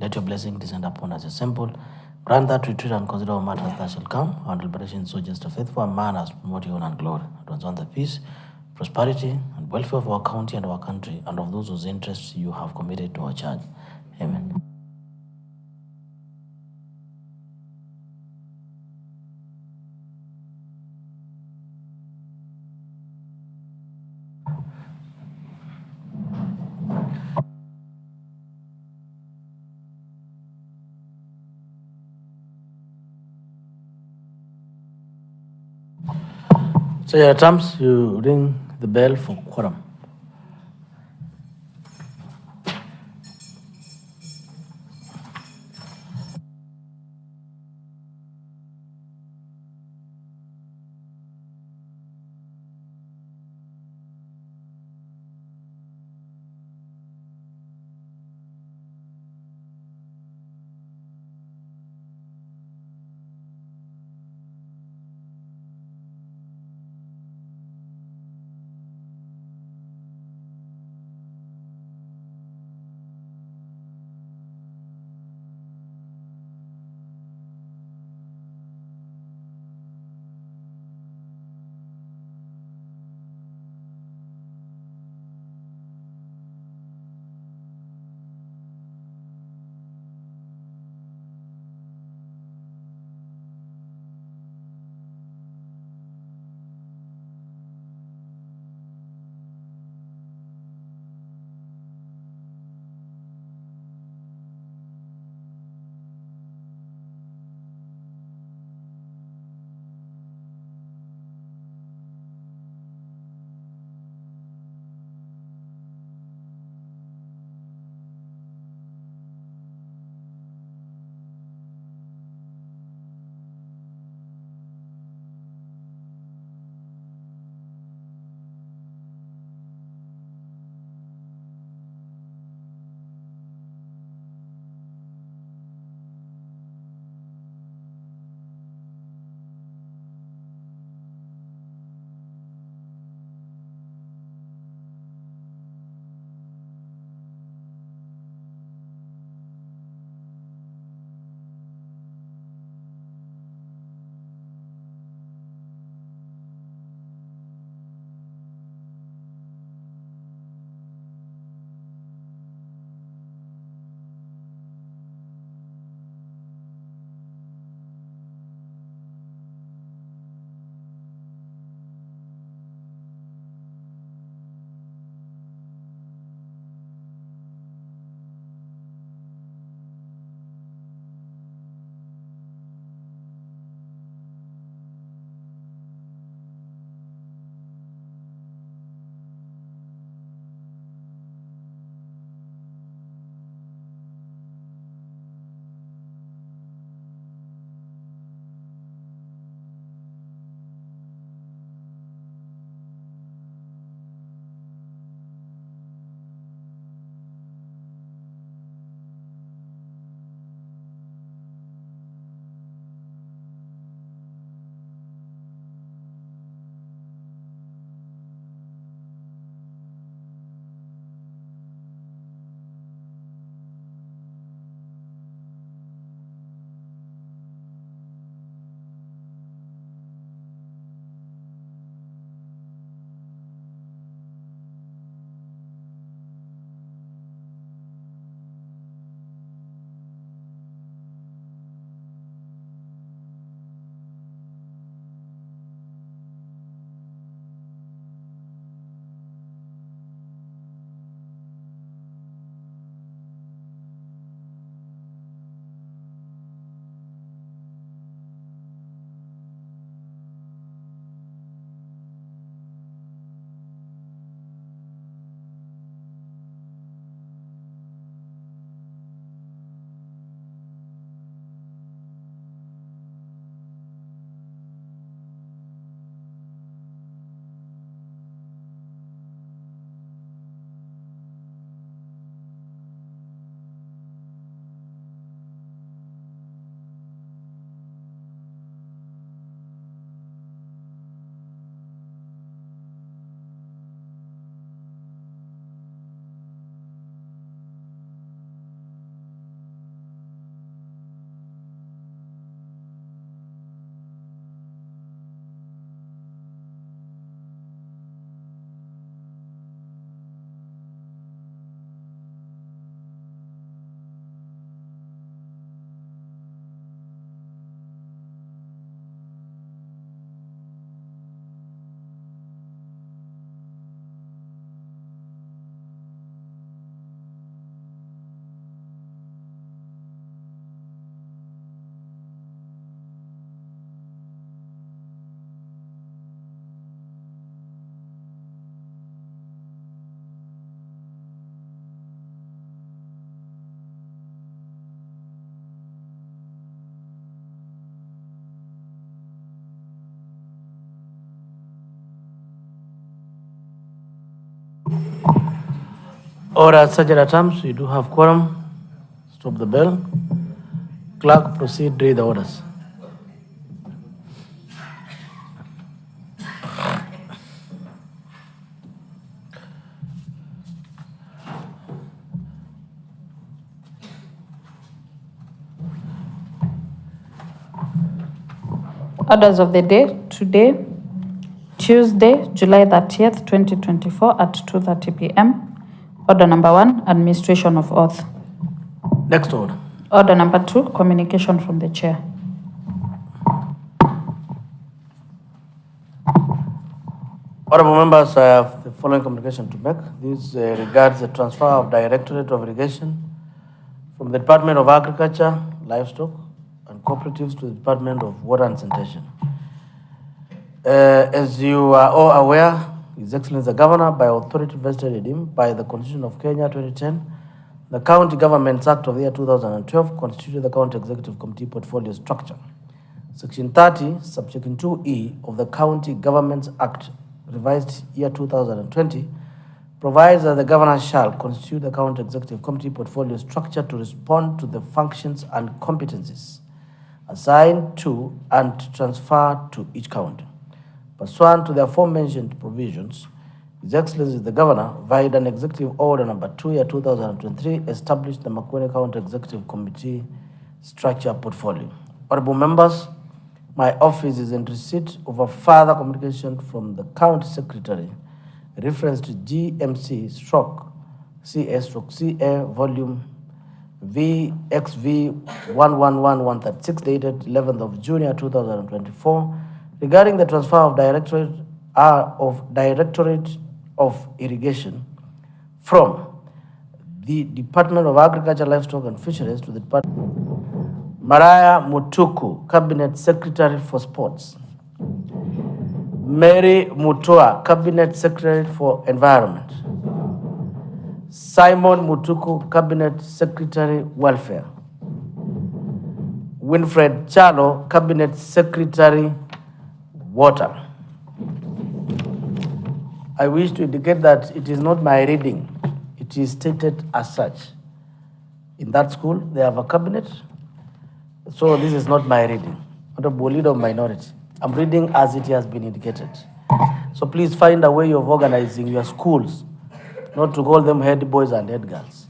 Let your blessing descend upon us. As simple. Grant that we treat and consider our matters that shall come. Our deliberation so just a faithful man as promote your own and glory. Advance on the peace, prosperity, and welfare of our county and our country, and of those whose interests you have committed to our charge. Amen. So, your terms, you ring the bell for quorum. Order such at times, we do have quorum. Stop the bell. Clerk, proceed, read the orders. Orders of the day today, Tuesday, July 30th, 2024 at 2:30 p.m. Order number 1, administration of oath. Next order. Order number 2, communication from the chair. Honorable members, I have the following communication to make. This regards the transfer of Directorate of Irrigation from the Department of Agriculture, Livestock and Cooperatives to the Department of Water and Sanitation. As you are all aware, His Excellency the Governor, by authority vested in him by the Constitution of Kenya 2010, the County Governments Act of the year 2012 constituted the County Executive Committee portfolio structure. Section 30, subsection 2E of the County Governments Act, revised year 2020, provides that the Governor shall constitute the County Executive Committee portfolio structure to respond to the functions and competencies assigned to and transferred to each county. Pursuant to the aforementioned provisions, His Excellency the Governor, via an Executive Order number 2, year 2023, established the Makueni County Executive Committee structure portfolio. Honorable members, my office is in receipt of a further communication from the County Secretary, reference to GMC/CS/CA volume VXV 111136 dated 11th of June 2024 regarding the transfer of Directorate of Irrigation from the Department of Agriculture, Livestock and Fisheries to the Department. Maraya Mutuku, Cabinet Secretary for Sports. Mary Mutua, Cabinet Secretary for Environment. Simon Mutuku, Cabinet Secretary, Welfare. Winfred Chalo, Cabinet Secretary, Water. I wish to indicate that it is not my reading. It is stated as such. In that school, they have a cabinet. So this is not my reading. Honorable Leader of Minority. I'm reading as it has been indicated. So please find a way of organizing your schools, not to call them head boys and head girls.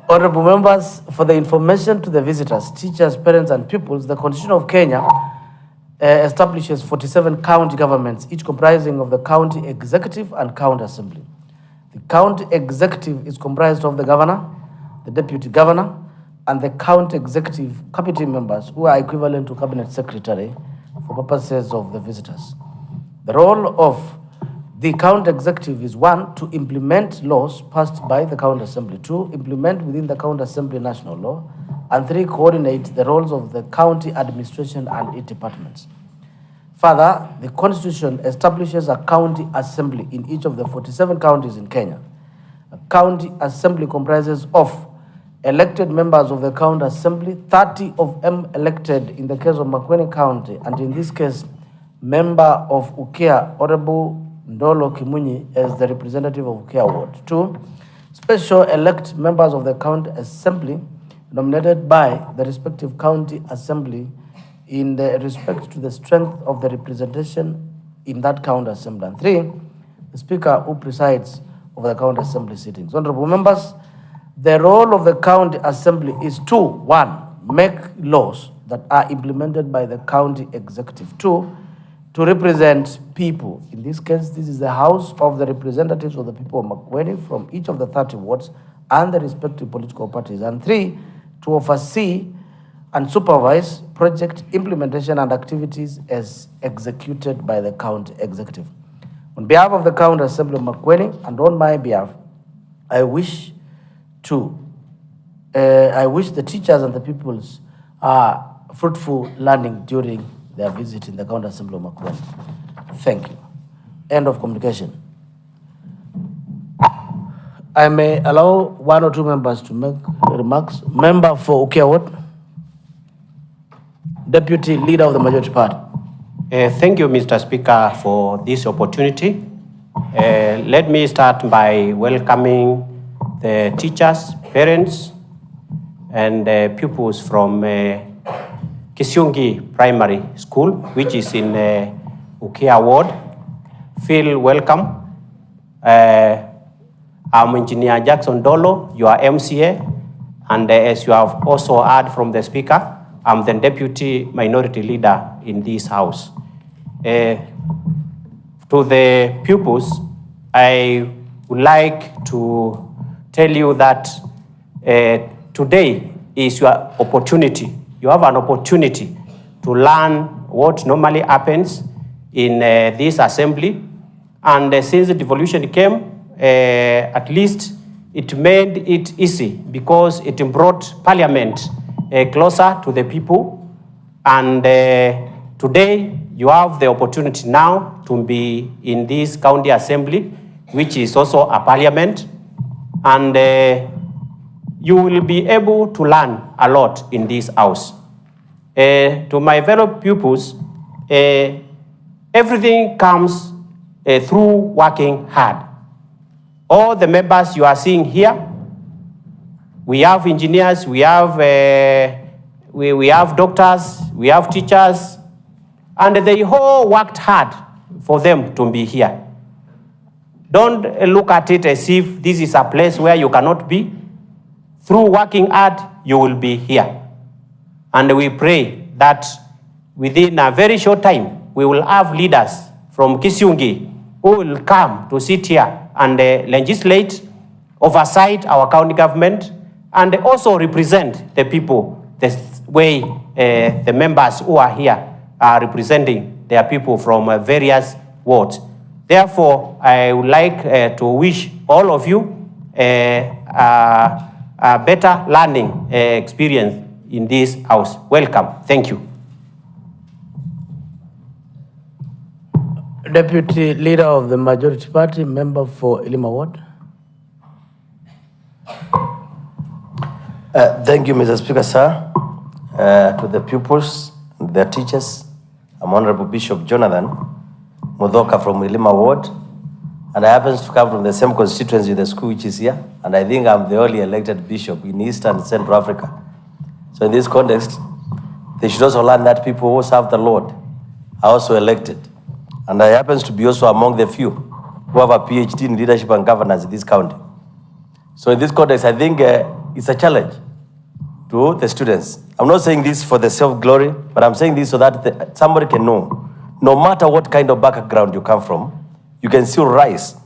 Honorable members, for the information to the visitors, teachers, parents, and pupils, the Constitution of Kenya establishes 47 county governments, each comprising of the county executive and county assembly. The county executive is comprised of the governor, the deputy governor, and the county executive committee members who are equivalent to cabinet secretary for purposes of the visitors. The role of the county executive is 1, to implement laws passed by the county assembly, 2, implement within the county assembly national law, and 3, coordinate the roles of the county administration and its departments. Further, the Constitution establishes a county assembly in each of the 47 counties in Kenya. A county assembly comprises of elected members of the county assembly, 30 of them elected in the case of Makueni County, and in this case, member of Ukea, Honorable Ndolo Kimunyi, as the representative of Ukea Ward. 2, special elect members of the county assembly nominated by the respective county assembly in the respect to the strength of the representation in that county assembly. And 3, the speaker who presides over the county assembly sittings. Honorable members, the role of the county assembly is to 1, make laws that are implemented by the county executive. 2, to represent people. In this case, this is the House of the Representatives of the People of Makueni from each of the 30 wards and the respective political parties. And 3, to oversee and supervise project implementation and activities as executed by the county executive. On behalf of the county assembly of Makueni and on my behalf, I wish the teachers and the pupils fruitful learning during their visit in the county assembly of Makueni. Thank you. End of communication. I may allow 1 or 2 members to make remarks. Member for Ukea Ward, Deputy Leader of the Majority Party. Thank you, Mr. Speaker, for this opportunity. Let me start by welcoming the teachers, parents, and pupils from Kisyungi Primary School, which is in Ukia Ward. Feel welcome. I'm Engineer Jackson Dolo, your MCA, and as you have also heard from the speaker, I'm the Deputy Minority Leader in this house. To the pupils, I would like to tell you that today is your opportunity. You have an opportunity to learn what normally happens in this assembly. And since the devolution came, at least it made it easy because it brought Parliament closer to the people. And today, you have the opportunity now to be in this county assembly, which is also a parliament. And you will be able to learn a lot in this house. To my fellow pupils, everything comes through working hard. All the members you are seeing here, we have engineers, we have doctors, we have teachers, and they all worked hard for them to be here. Don't look at it as if this is a place where you cannot be. Through working hard, you will be here. And we pray that within a very short time, we will have leaders from Kisyungi who will come to sit here and legislate, oversight our county government, and also represent the people the way the members who are here are representing their people from various wards. Therefore, I would like to wish all of you a better learning experience in this house. Welcome. Thank you. Deputy Leader of the Majority Party, member for Ilima Ward. Thank you, Mr. Speaker, sir. To the pupils, their teachers, I'm Honorable Bishop Jonathan Mudoka from Ilima Ward, and I happen to come from the same constituency with the school which is here, and I think I'm the only elected bishop in Eastern and Central Africa. So in this context, they should also learn that people who serve the Lord are also elected. And I happen to be also among the few who have a PhD in leadership and governance in this county. So in this context, I think it's a challenge to the students. I'm not saying this for the self-glory, but I'm saying this so that somebody can know, no matter what kind of background you come from, you can still rise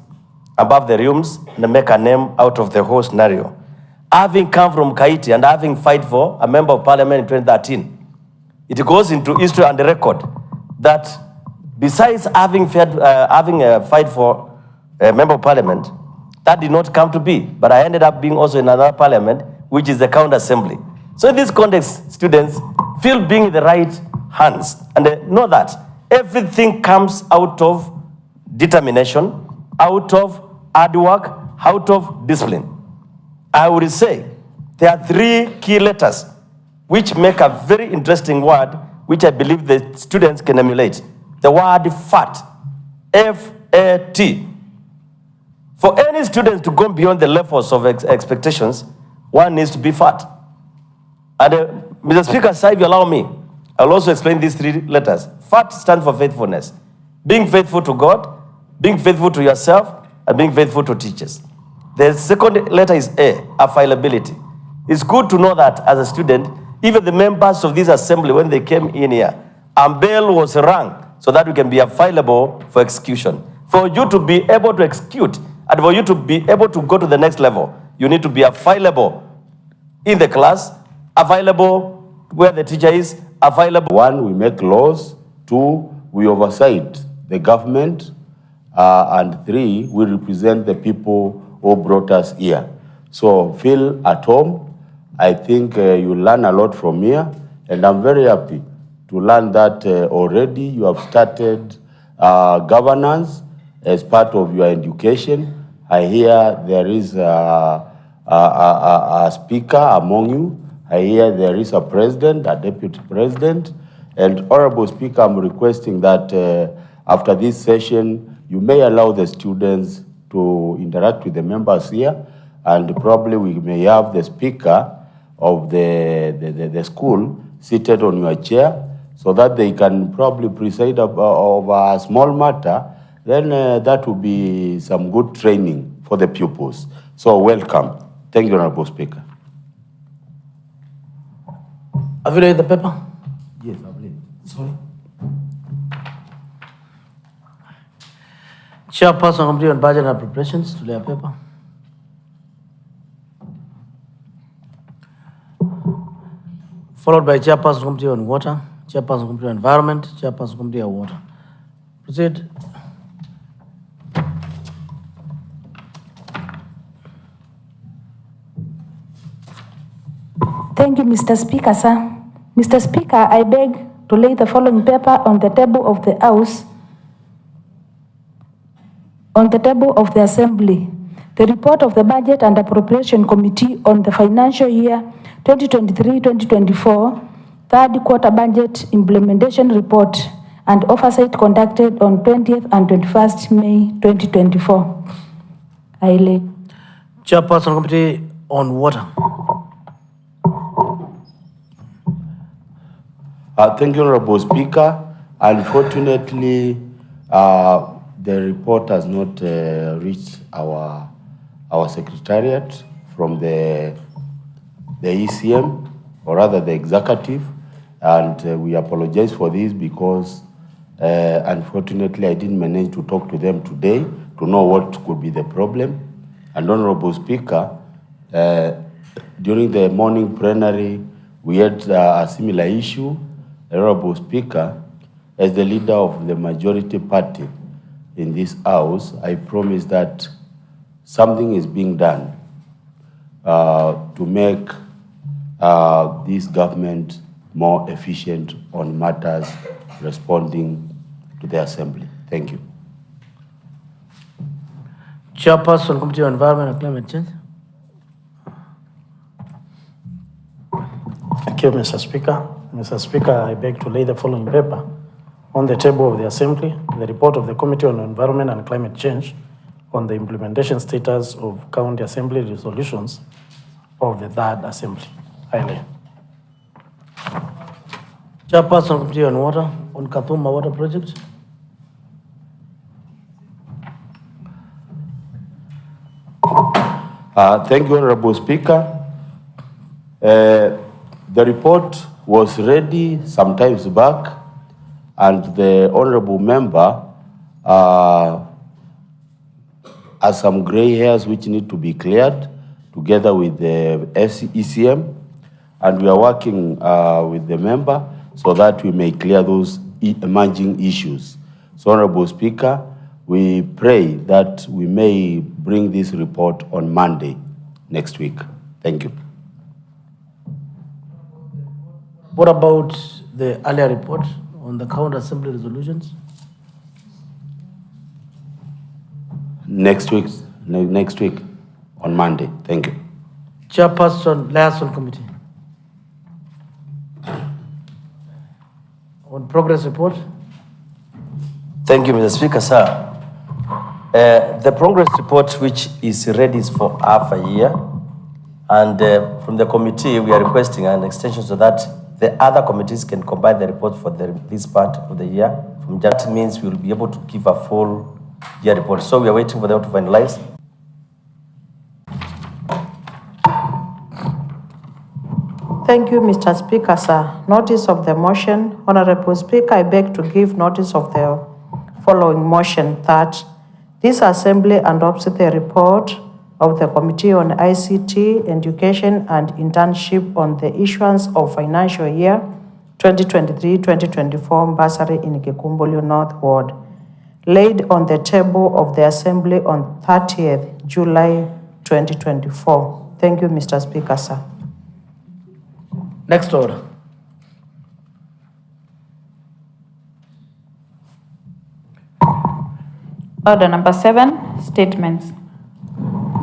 above the realms and make a name out of the whole scenario. Having come from Haiti and having fight for a member of parliament in 2013, it goes into history and the record that besides having a fight for a member of parliament, that did not come to be, but I ended up being also in another parliament, which is the county assembly. So in this context, students, feel being in the right hands and know that everything comes out of determination, out of hard work, out of discipline. I would say there are three key letters which make a very interesting word, which I believe the students can emulate. The word FAT, F-A-T. For any student to go beyond the levels of expectations, one needs to be fat. And Mr. Speaker, sir, if you allow me, I'll also explain these three letters. FAT stands for faithfulness. Being faithful to God, being faithful to yourself, and being faithful to teachers. The second letter is A, availability. It's good to know that as a student, even the members of this assembly, when they came in here, a bell was rung so that we can be available for execution. For you to be able to execute and for you to be able to go to the next level, you need to be available in the class, available where the teacher is, available. One, we make laws. Two, we oversight the government. And three, we represent the people who brought us here. So feel at home. I think you learn a lot from here, and I'm very happy to learn that already you have started governance as part of your education. I hear there is a speaker among you. I hear there is a president, a deputy president, and Honorable Speaker, I'm requesting that After this session, you may allow the students to interact with the members here, and probably we may have the speaker of the school seated on your chair, so that they can probably preside over a small matter. Then that will be some good training for the pupils. So welcome. Thank you, Honorable Speaker. Have you read the paper? Yes, I've read. Sorry. Chairperson Committee on Budget and Preparations to lay a paper. Followed by Chairperson Committee on Water, Chairperson Committee on Environment, Chairperson Committee on Water. Proceed. Thank you, Mr. Speaker, sir. Mr. Speaker, I beg to lay the following paper on the table of the House, on the table of the Assembly. The report of the Budget and Appropriation Committee on the financial year 2023-2024, third quarter budget implementation report and oversight conducted on 20th and 21st May 2024. I lay. Chairperson Committee on Water. Thank you, Honorable Speaker. Unfortunately, the report has not reached our secretariat from the ECM, or rather the executive, and we apologize for this because unfortunately I didn't manage to talk to them today to know what could be the problem. And Honorable Speaker, during the morning plenary, we had a similar issue. Honorable Speaker, as the leader of the majority party in this House, I promise that something is being done to make this government more efficient on matters responding to the Assembly. Thank you. Chairperson Committee on Environment and Climate Change. Thank you, Mr. Speaker. Mr. Speaker, I beg to lay the following paper on the table of the Assembly, the report of the Committee on Environment and Climate Change on the implementation status of County Assembly resolutions of the Third Assembly. I lay. Chairperson Committee on Water, on Kathuma Water Project. Thank you, Honorable Speaker. The report was ready some times back, and the Honorable Member has some gray hairs which need to be cleared together with the ECM, and we are working with the member so that we may clear those emerging issues. So, Honorable Speaker, we pray that we may bring this report on Monday next week. Thank you. What about the earlier report on the County Assembly resolutions? Next week on Monday. Thank you. Chairperson Liaison Committee. On progress report. Thank you, Mr. Speaker, sir. The progress report, which is ready, is for half a year, and from the committee we are requesting an extension so that the other committees can combine the report for this part of the year. From that means we will be able to give a full year report. So we are waiting for them to finalize. Thank you, Mr. Speaker, sir. Notice of the motion. Honorable Speaker, I beg to give notice of the following motion that this Assembly adopts the report of the Committee on ICT, Education and Internship on the issuance of financial year 2023-2024 bursary in Kikumbulu North Ward, laid on the table of the Assembly on 30th July 2024. Thank you, Mr. Speaker, sir. Next order. Order number 7, statements.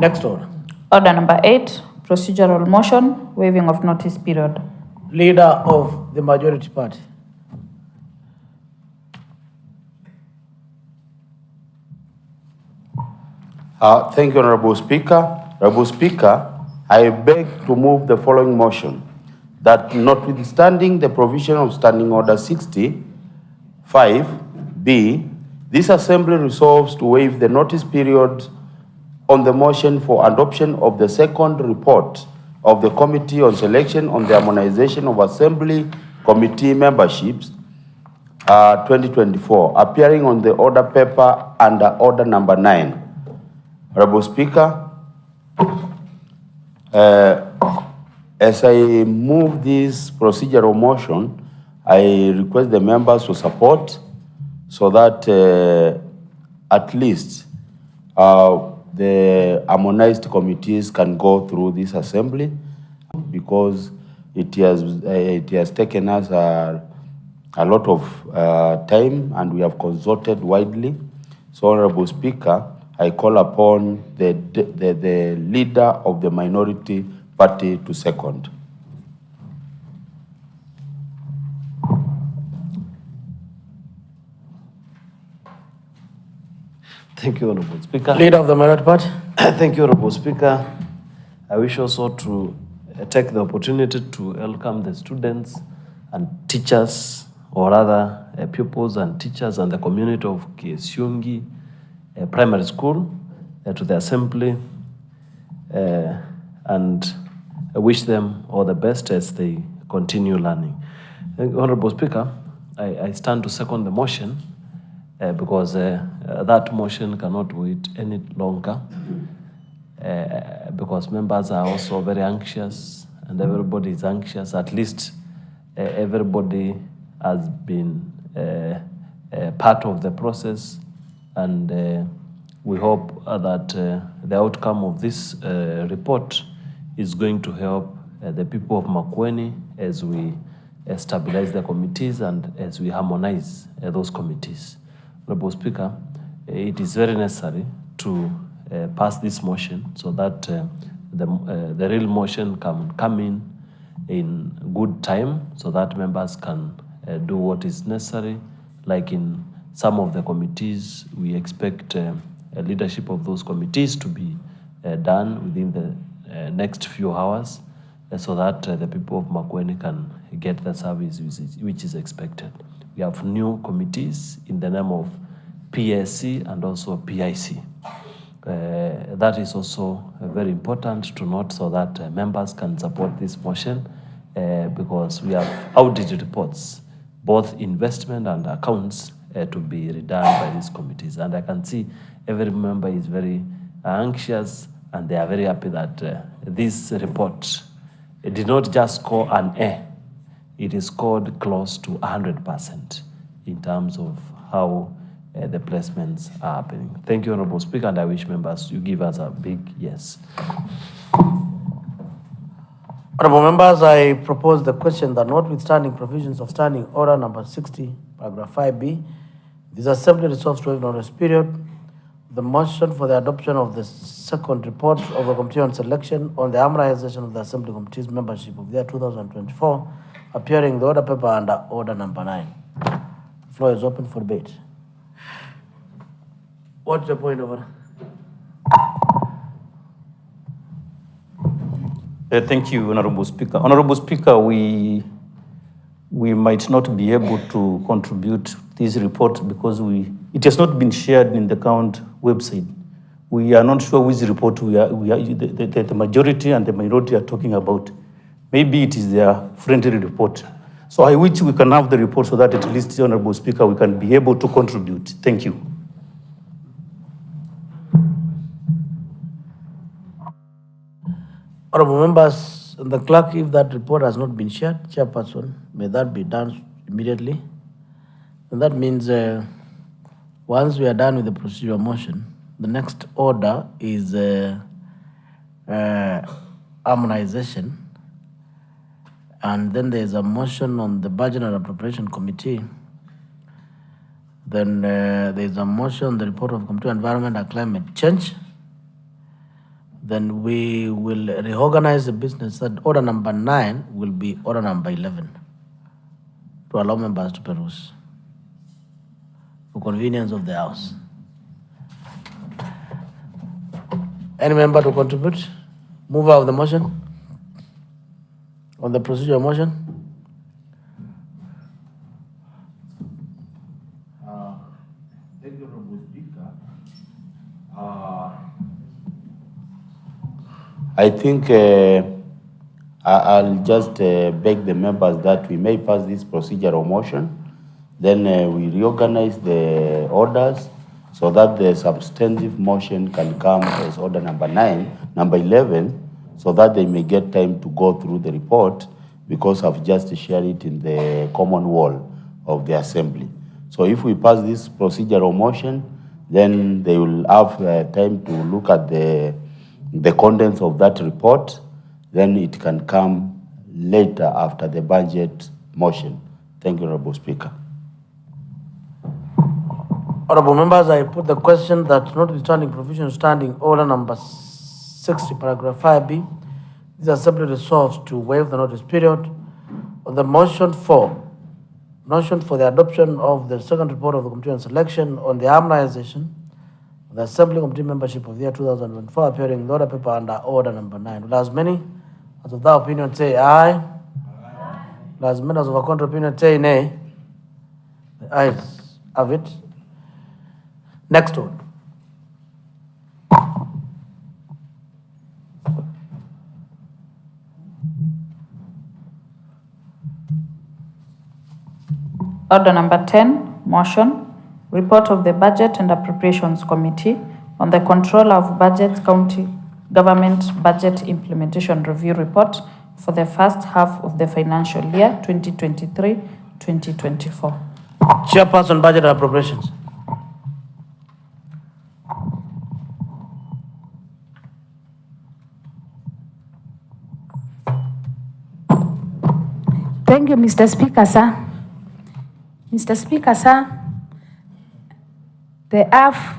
Next order. Order number 8, procedural motion, waiving of notice period. Leader of the majority party. Thank you, Honorable Speaker. Honorable Speaker, I beg to move the following motion, that notwithstanding the provision of Standing Order 65B, this Assembly resolves to waive the notice period on the motion for adoption of the second report of the Committee on Selection on the Harmonization of Assembly Committee Memberships 2024, appearing on the order paper under order number 9. Honorable Speaker, as I move this procedural motion, I request the members to support so that at least the harmonized committees can go through this assembly, because it has taken us a lot of time and we have consulted widely. So, Honorable Speaker, I call upon the leader of the minority party to second. Thank you, Honorable Speaker. Leader of the minority party. Thank you, Honorable Speaker. I wish also to take the opportunity to welcome the students and teachers, or rather pupils and teachers and the community of Kiesyungi Primary School to the Assembly, and I wish them all the best as they continue learning. Honorable Speaker, I stand to second the motion because that motion cannot wait any longer, because members are also very anxious and everybody is anxious. At least everybody has been part of the process, and we hope that the outcome of this report is going to help the people of Makueni as we stabilize the committees and as we harmonize those committees. Honorable Speaker, it is very necessary to pass this motion so that the real motion can come in good time, so that members can do what is necessary. Like in some of the committees, we expect leadership of those committees to be done within the next few hours, so that the people of Makueni can get the service which is expected. We have new committees in the name of PSC and also PIC. That is also very important to note, so that members can support this motion, because we have audit reports, both investment and accounts, to be redone by these committees. And I can see every member is very anxious, and they are very happy that this report did not just score an A, it is scored close to 100% in terms of how the placements are happening. Thank you, Honorable Speaker, and I wish members you give us a big yes. Honorable members, I propose the question that notwithstanding provisions of Standing Order number 60, paragraph 5B, this Assembly resolves to waive notice period. The motion for the adoption of the second report of the Committee on Selection on the harmonization of the Assembly Committee's membership of the year 2024, appearing in the order paper under order number 9. The floor is open for debate. What's your point of order? Thank you, Honorable Speaker. Honorable Speaker, we might not be able to contribute this report because it has not been shared in the count website. We are not sure which report the majority and the minority are talking about. Maybe it is their friendly report. So I wish we can have the report so that at least, Honorable Speaker, we can be able to contribute. Thank you. Honorable members, the clerk, if that report has not been shared, chairperson, may that be done immediately. And that means once we are done with the procedural motion, the next order is harmonization. And then there is a motion on the Budget and Appropriation Committee. Then there is a motion on the report of the Committee on Environment and Climate Change. Then we will reorganize the business. That order number 9 will be order number 11 to allow members to peruse for convenience of the House. Any member to contribute? Mover of the motion? On the procedural motion? Thank you, Honorable Speaker. I think I'll just beg the members that we may pass this procedural motion, then we reorganize the orders so that the substantive motion can come as order number 11, so that they may get time to go through the report, because I've just shared it in the common wall of the assembly. So if we pass this procedural motion, then they will have time to look at the contents of that report. Then it can come later after the budget motion. Thank you, Honorable Speaker. Honorable members, I put the question that notwithstanding provision standing order number 60, paragraph 5B, this assembly resolves to waive the notice period on the motion for the adoption of the second report of the Committee on Selection on the harmonization of the Assembly Committee membership of the year 2024, appearing in the order paper under order number 9. Will as many as of that opinion say aye? Will as many as of a contrary opinion say nay? The ayes have it. Next one. Order number 10, motion, report of the Budget and Appropriations Committee on the control of budgets, county government budget implementation review report for the first half of the financial year 2023-2024. Chairperson, Budget and Appropriations. Thank you, Mr. Speaker, sir. Mr. Speaker, sir, the AF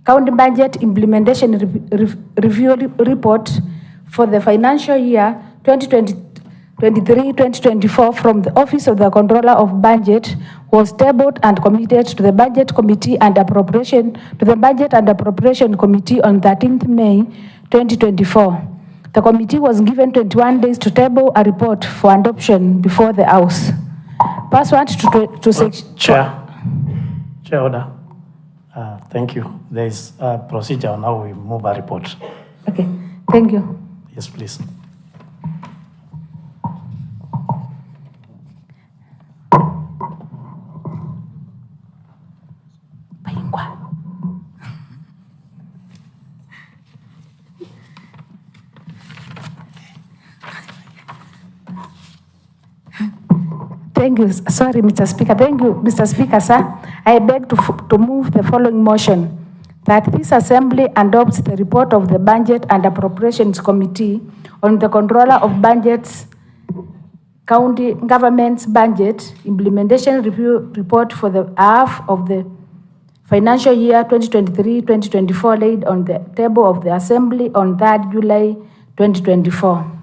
County Budget Implementation Review Report for the financial year 2023-2024 from the Office of the Controller of Budget was tabled and committed to the Budget Committee and Appropriation Committee on 13th May 2024. The committee was given 21 days to table a report for adoption before the House. Pursuant to section... Chair order. Thank you. There is a procedure on how we move a report. Okay, thank you. Yes, please. Thank you. Sorry, Mr. Speaker. Thank you, Mr. Speaker, sir. I beg to move the following motion, that this assembly adopts the report of the Budget and Appropriations Committee on the Controller of Budgets, County Government's Budget Implementation Review Report for the half of the financial year 2023-2024 laid on the table of the Assembly on 3rd July 2024.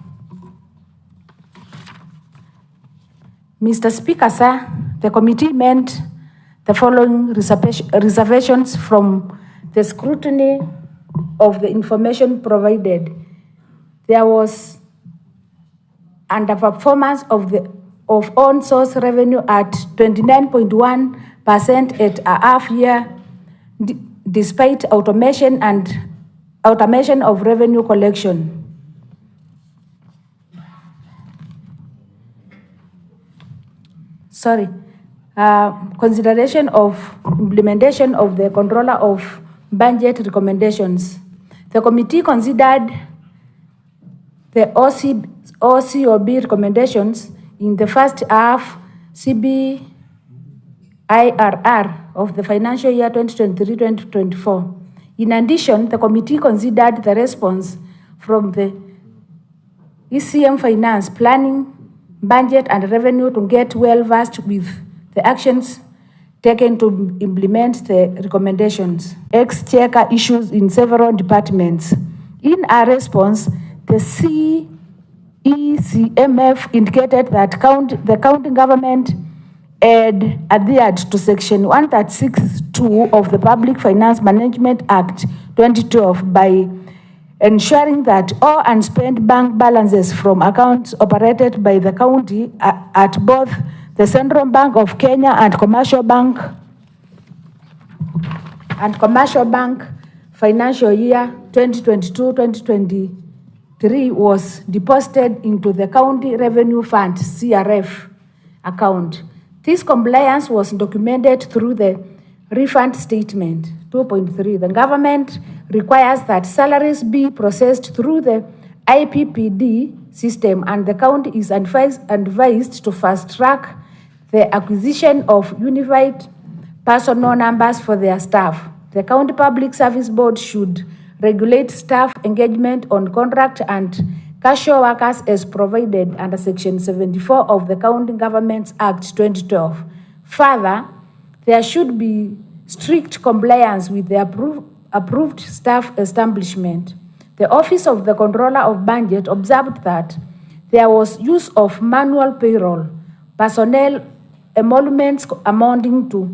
Mr. Speaker, sir, the committee meant the following reservations from the scrutiny of the information provided. There was underperformance of on-source revenue at 29.1% at a half year, despite automation of revenue collection. Consideration of implementation of the Controller of Budget recommendations. The committee considered the OCOB recommendations in the first half CBIRR of the financial year 2023-2024. In addition, the committee considered the response from the ECM Finance, Planning, Budget and Revenue to get well versed with the actions taken to implement the recommendations. Exchequer issues in several departments. In our response, the CECMF indicated that the county government had adhered to Section 136(2) of the Public Finance Management Act 2012 by ensuring that all unspent bank balances from accounts operated by the county at both the Central Bank of Kenya and Commercial Bank financial year 2022-2023 was deposited into the County Revenue Fund CRF account. This compliance was documented through the refund statement. 2.3. The government requires that salaries be processed through the IPPD system, and the county is advised to fast-track the acquisition of unified personal numbers for their staff. The County Public Service Board should regulate staff engagement on contract and casual workers as provided under Section 74 of the County Governments Act 2012. Further, there should be strict compliance with the approved staff establishment. The Office of the Controller of Budget observed that there was use of manual payroll. Personnel emoluments amounting to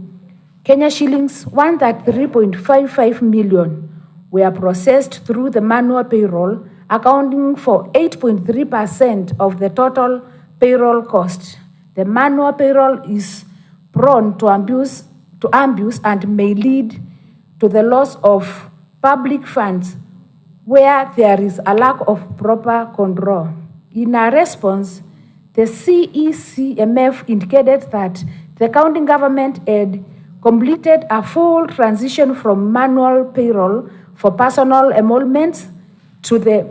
Kenya shillings 133.55 million were processed through the manual payroll, accounting for 8.3% of the total payroll cost. The manual payroll is prone to abuse and may lead to the loss of public funds where there is a lack of proper control. In a response, the CECMF indicated that the county government had completed a full transition from manual payroll for personal emoluments to the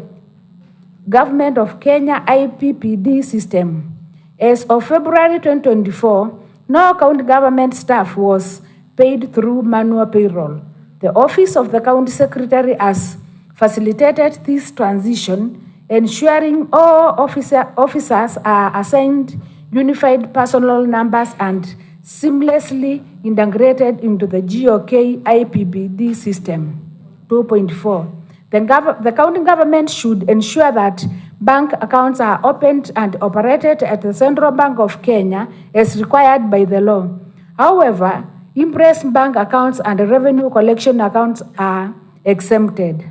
Government of Kenya IPPD system. As of February 2024, no county government staff was paid through manual payroll. The Office of the County Secretary has facilitated this transition, ensuring all officers are assigned unified personal numbers and seamlessly integrated into the GOK IPPD system. 2.4. The county government should ensure that bank accounts are opened and operated at the Central Bank of Kenya as required by the law. However, impressed bank accounts and revenue collection accounts are exempted.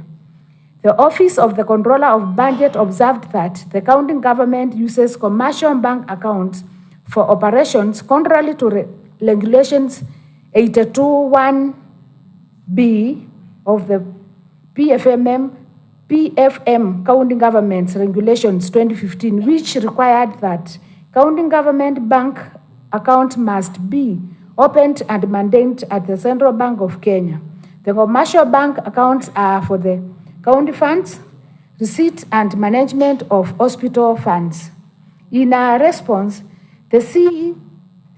The Office of the Controller of Budget observed that the county government uses commercial bank accounts for operations contrary to regulations 82(1)(b) of the PFM County Governments Regulations 2015, which required that county government bank accounts must be opened and maintained at the Central Bank of Kenya. The commercial bank accounts are for the county funds, receipt and management of hospital funds. In a response, the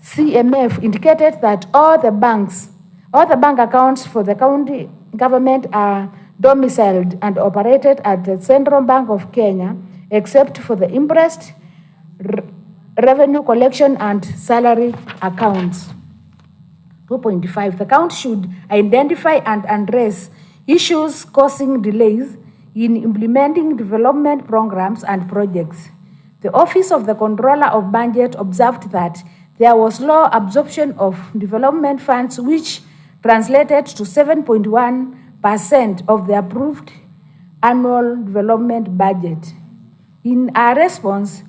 CMF indicated that all the bank accounts for the county government are domiciled and operated at the Central Bank of Kenya, except for the interest, revenue collection, and salary accounts. 2.5. The county should identify and address issues causing delays in implementing development programs and projects. The Office of the Controller of Budget observed that there was low absorption of development funds, which translated to 7.1% of the approved annual development budget. In a response,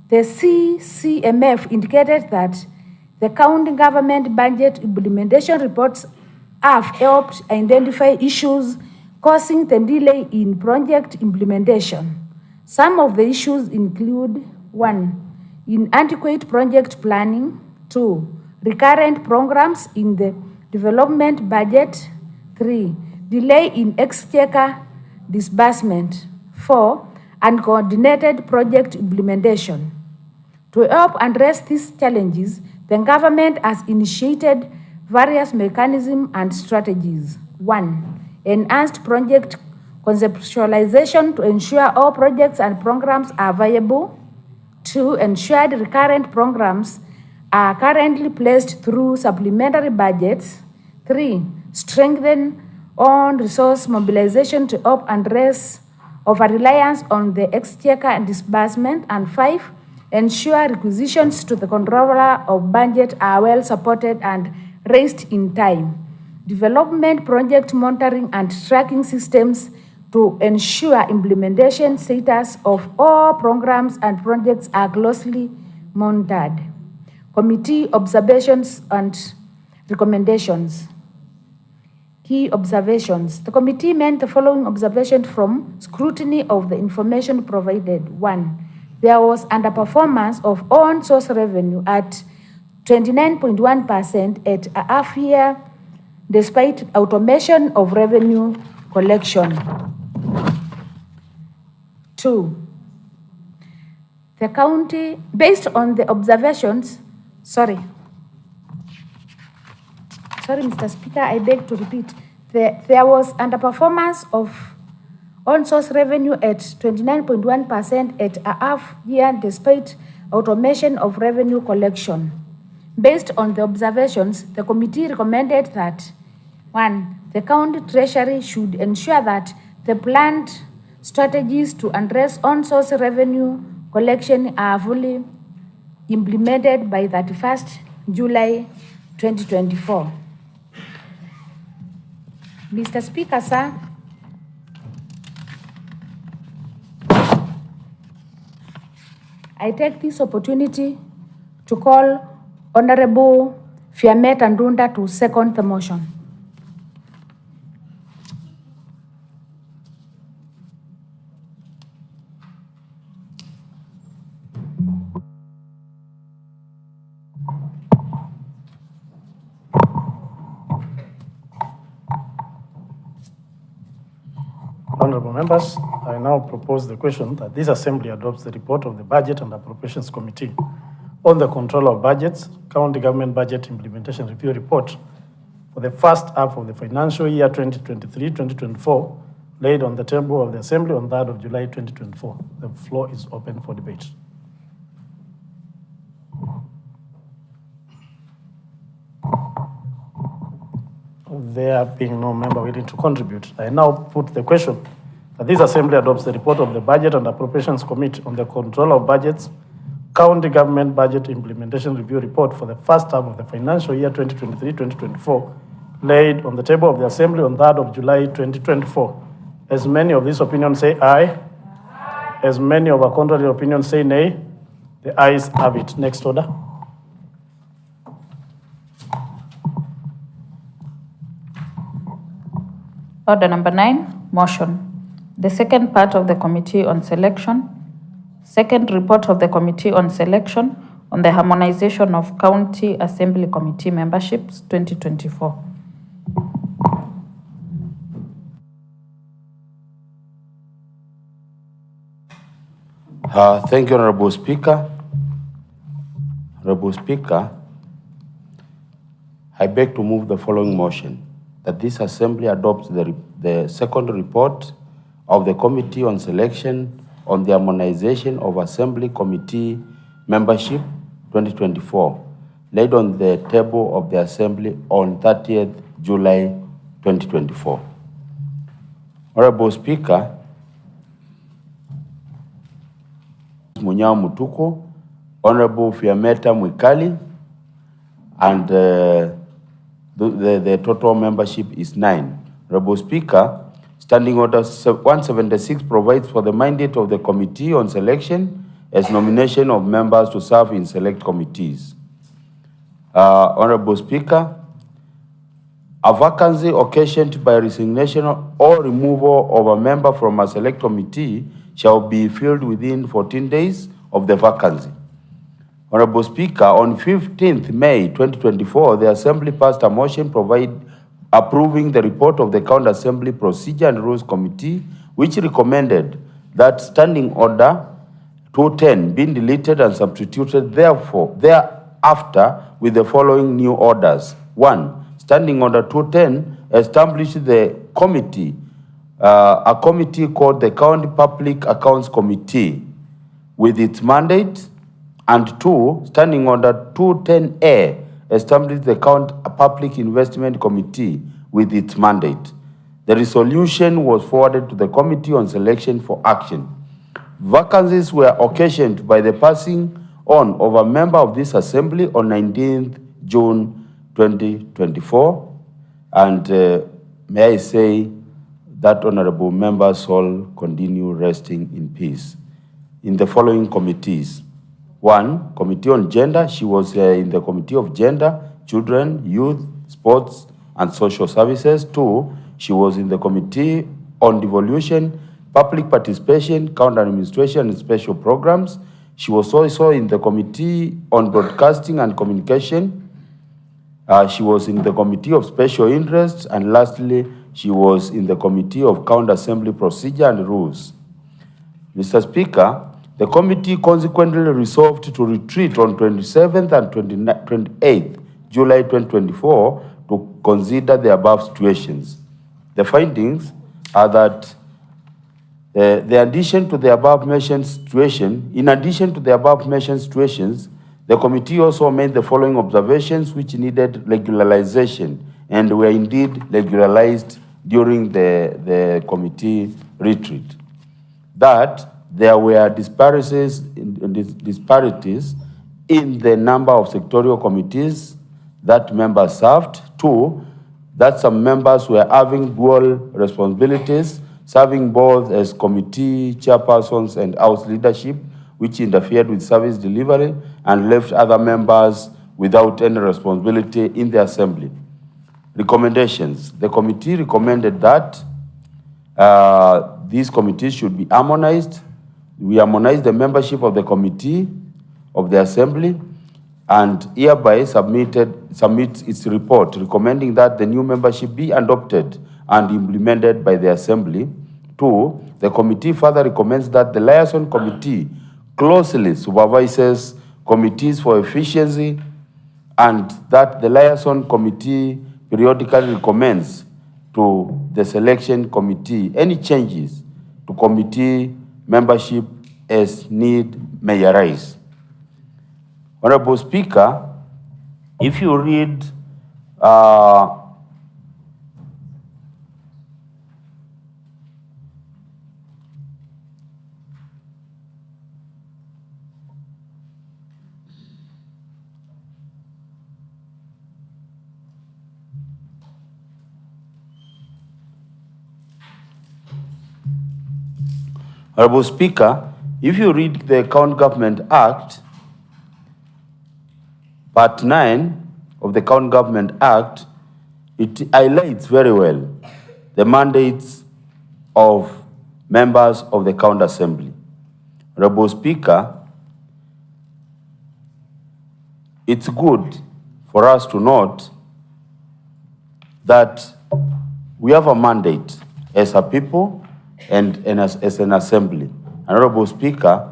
the CCMF indicated that the county government budget implementation reports have helped identify issues causing the delay in project implementation. Some of the issues include: 1. Inadequate project planning. 2. Recurrent programs in the development budget. 3. Delay in exchequer disbursement. 4. Uncoordinated project implementation. To help address these challenges, the government has initiated various mechanisms and strategies. 1. Enhanced project conceptualization to ensure all projects and programs are viable. 2. Ensured recurrent programs are currently placed through supplementary budgets. 3. Strengthen on resource mobilization to help address over-reliance on the exchequer disbursement. And 5. Ensure requisitions to the Controller of Budget are well supported and raised in time. development, project monitoring and tracking systems to ensure implementation status of all programs and projects are closely monitored. Committee observations and recommendations. Key observations. The committee made the following observation from scrutiny of the information provided. 1. There was underperformance of own source revenue at 29.1% at a half year, despite automation of revenue collection. 2. The county, based on the observations, Sorry, Mr. Speaker, I beg to repeat. There was underperformance of on-source revenue at 29.1% at a half year despite automation of revenue collection. Based on the observations, the committee recommended that 1. The county treasury should ensure that the planned strategies to address on-source revenue collection are fully implemented by 31st July 2024. Mr. Speaker, sir, I take this opportunity to call Honorable Fiamet Andunda to second the motion. Honorable members, I now propose the question that this Assembly adopts the report of the Budget and Appropriations Committee on the control of budgets, County Government Budget Implementation Review Report for the first half of the financial year 2023-2024, laid on the table of the Assembly on 3rd of July 2024. The floor is open for debate. There being no member willing to contribute, I now put the question that this Assembly adopts the report of the Budget and Appropriations Committee on the control of budgets, County Government Budget Implementation Review Report for the first half of the financial year 2023-2024, laid on the table of the Assembly on 3rd of July 2024. As many of these opinions say aye, as many of our contrary opinions say nay, the ayes have it. Next order. Order number 9, motion. The second part of the Committee on Selection. Second report of the Committee on Selection on the harmonization of County Assembly Committee memberships 2024. Thank you, Honorable Speaker. Honorable Speaker, I beg to move the following motion, that this Assembly adopts the second report of the Committee on Selection on the harmonization of Assembly Committee membership 2024, laid on the table of the Assembly on 30th July 2024. Honorable Speaker, Munyao Mutuku, Honorable Fiameta Mwikali, and the total membership is 9. Honorable Speaker, Standing Order 176 provides for the mandate of the Committee on Selection as nomination of members to serve in select committees. Honorable Speaker, a vacancy occasioned by resignation or removal of a member from a select committee shall be filled within 14 days of the vacancy. Honorable Speaker, on 15th May 2024, the Assembly passed a motion approving the report of the County Assembly Procedure and Rules Committee, which recommended that Standing Order 210 be deleted and substituted thereafter with the following new orders. 1. Standing Order 210 established the committee, a committee called the County Public Accounts Committee with its mandate. And 2, Standing Order 210A established the County Public Investment Committee with its mandate. The resolution was forwarded to the Committee on Selection for action. Vacancies were occasioned by the passing on of a member of this Assembly on 19th June 2024, And may I say that honorable members all continue resting in peace. In the following committees. 1, Committee on Gender. She was in the Committee of Gender, Children, Youth, Sports, and Social Services. 2, she was in the Committee on Devolution, Public Participation, County Administration, and Special Programs. She was also in the Committee on Broadcasting and Communication. She was in the Committee of Special Interests. And lastly, she was in the Committee of County Assembly Procedure and Rules. Mr. Speaker, the committee consequently resolved to retreat on 27th and 28th July 2024 to consider the above situations. The findings are that in addition to the above mentioned situations, the committee also made the following observations which needed regularization and were indeed regularized during the committee retreat. That there were disparities in the number of sectorial committees that members served. 2, that some members were having dual responsibilities, serving both as committee chairpersons and house leadership, which interfered with service delivery and left other members without any responsibility in the assembly. Recommendations. The committee recommended that these committees should be harmonized. We harmonized the membership of the committee of the assembly and hereby submits its report recommending that the new membership be adopted and implemented by the assembly. 2, the committee further recommends that the liaison committee closely supervises committees for efficiency and that the liaison committee periodically recommends to the selection committee any changes to committee membership as need may arise. Honorable Speaker, if you read Honorable Speaker, if you read the County Government Act, Part 9 of the County Government Act, it highlights very well the mandates of members of the County Assembly. Honorable Speaker, it's good for us to note that we have a mandate as a people and as an assembly. Honorable Speaker,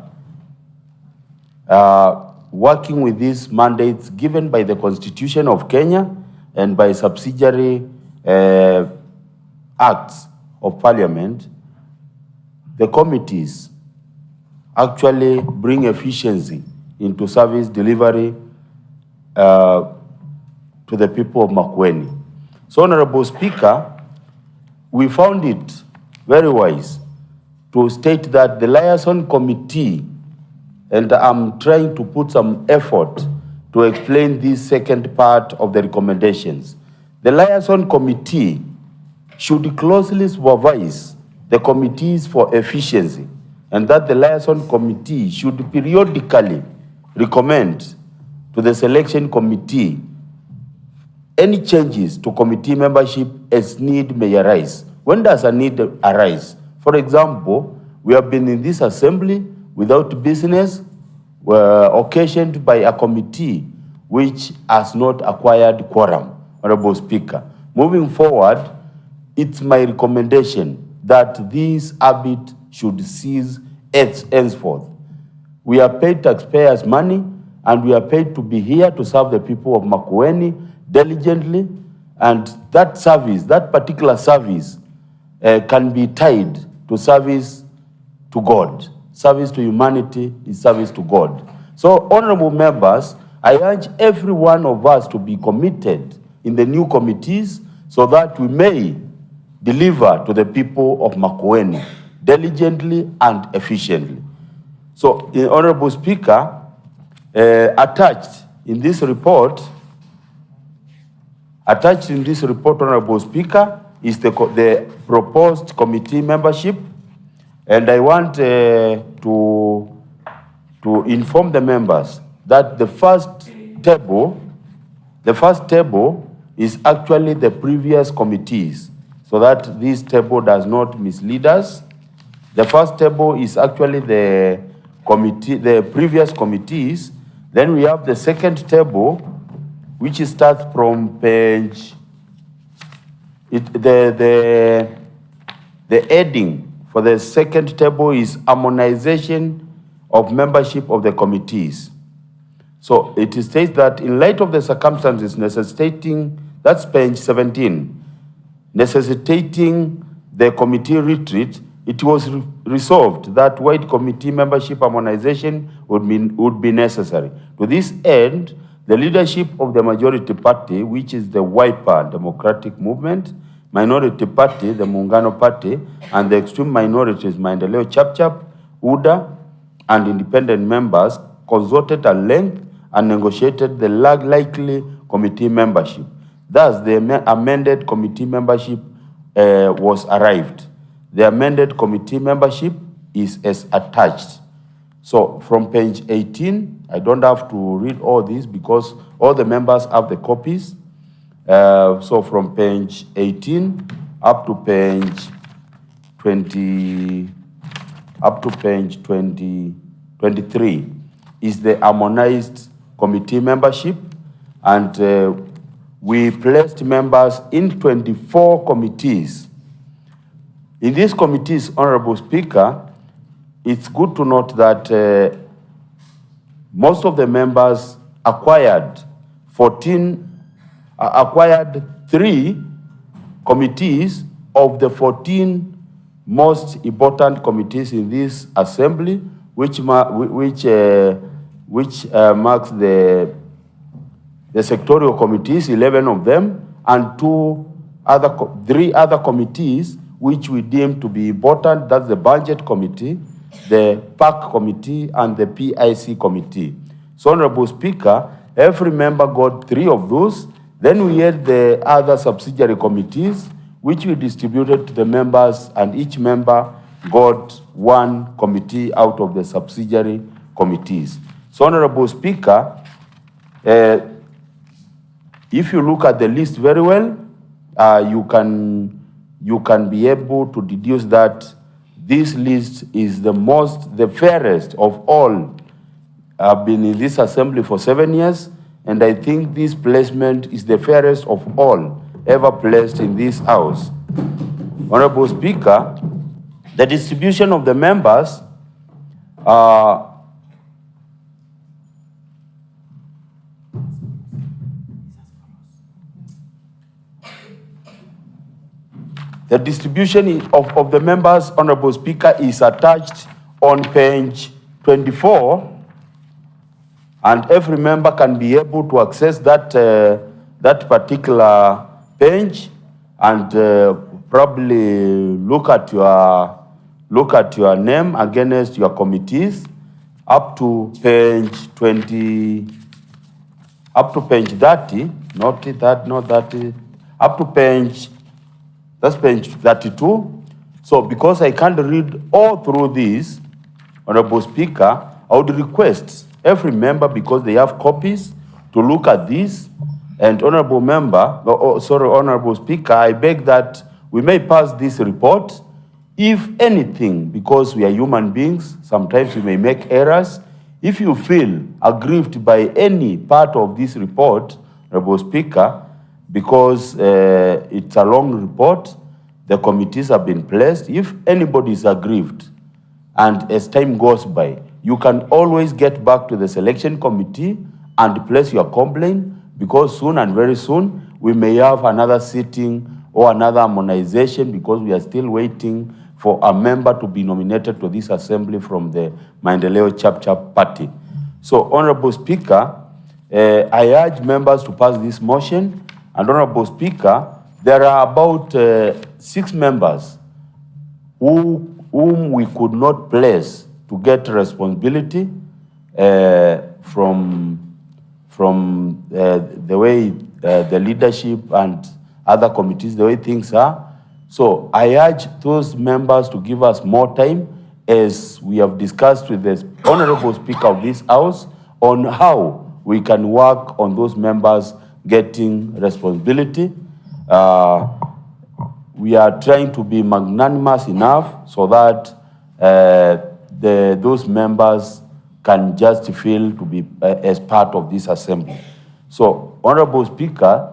working with these mandates given by the Constitution of Kenya and by subsidiary acts of Parliament, the committees actually bring efficiency into service delivery to the people of Makueni. So, Honorable Speaker, we found it very wise to state that the liaison committee, and I'm trying to put some effort to explain this second part of the recommendations. The liaison committee should closely supervise the committees for efficiency, and that the liaison committee should periodically recommend to the selection committee any changes to committee membership as need may arise. When does a need arise? For example, we have been in this assembly without business occasioned by a committee which has not acquired quorum, Honorable Speaker. Moving forward, it's my recommendation that this habit should cease henceforth. We are paid taxpayers' money and we are paid to be here to serve the people of Makueni diligently, and that service, that particular service, can be tied to service to God. Service to humanity is service to God. So, honorable members, I urge every one of us to be committed in the new committees so that we may deliver to the people of Makueni diligently and efficiently. So, Honorable Speaker, attached in this report Attached in this report, Honorable Speaker, is the proposed committee membership. And I want to inform the members that the first table is actually the previous committees, so that this table does not mislead us. The first table is actually the previous committees. Then we have the second table, which starts from page, the heading for the second table is harmonization of membership of the committees. So it states that in light of the circumstances necessitating, that's page 17, necessitating the committee retreat, it was resolved that wide committee membership harmonization would be necessary. To this end, the leadership of the majority party, which is the Wiper Democratic Movement, minority party, the Muungano Party, and the extreme minorities, Maendeleo Chapchap, UDA, and independent members, consulted at length and negotiated the likely committee membership. Thus, the amended committee membership was arrived. The amended committee membership is as attached. So from page 18, I don't have to read all this because all the members have the copies. So from page 18 up to page 23 is the harmonized committee membership, and we placed members in 24 committees. In these committees, Honorable Speaker, it's good to note that most of the members acquired 3 committees of the 14 most important committees in this assembly, which marks the sectorial committees, 11 of them, and 3 other committees which we deem to be important. That's the budget committee, the PAC committee, and the PIC committee. So, Honorable Speaker, every member got 3 of those. Then we had the other subsidiary committees, which we distributed to the members, and each member got 1 committee out of the subsidiary committees. So, Honorable Speaker, if you look at the list very well, you can be able to deduce that this list is the fairest of all. I've been in this assembly for 7 years, and I think this placement is the fairest of all ever placed in this house. Honorable Speaker, the distribution of the members the distribution of the members, Honorable Speaker, is attached on page 24, and every member can be able to access that particular page and probably look at your name against your committees up to page 30, up to page 32. So because I can't read all through this, Honorable Speaker, I would request every member, because they have copies, to look at this. And Honorable Speaker, I beg that we may pass this report. If anything, because we are human beings, sometimes we may make errors. If you feel aggrieved by any part of this report, Honorable Speaker, because it's a long report, the committees have been placed. If anybody is aggrieved, and as time goes by, you can always get back to the selection committee and place your complaint, because soon and very soon, we may have another sitting or another harmonization, because we are still waiting for a member to be nominated to this assembly from the Maendeleo Chapchap party. So, Honorable Speaker, I urge members to pass this motion. And Honorable Speaker, there are about 6 members whom we could not place to get responsibility from the way the leadership and other committees, the way things are. So I urge those members to give us more time, as we have discussed with the Honorable Speaker of this House, on how we can work on those members getting responsibility. We are trying to be magnanimous enough so that those members can just feel to be as part of this assembly. So, Honorable Speaker,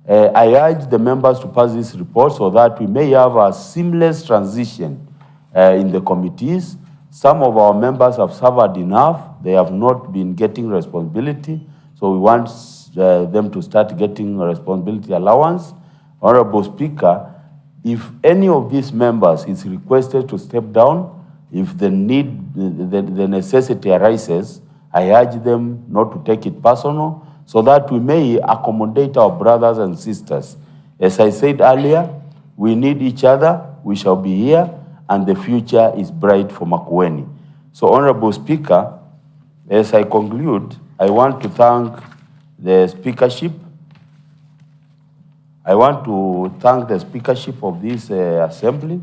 I urge the members to pass this report so that we may have a seamless transition in the committees. Some of our members have suffered enough. They have not been getting responsibility. So we want them to start getting a responsibility allowance. Honorable Speaker, if any of these members is requested to step down, if the need, the necessity arises, I urge them not to take it personal, so that we may accommodate our brothers and sisters. As I said earlier, we need each other, we shall be here, and the future is bright for Makueni. So, Honorable Speaker, as I conclude, I want to thank the speakership. I want to thank the speakership of this assembly,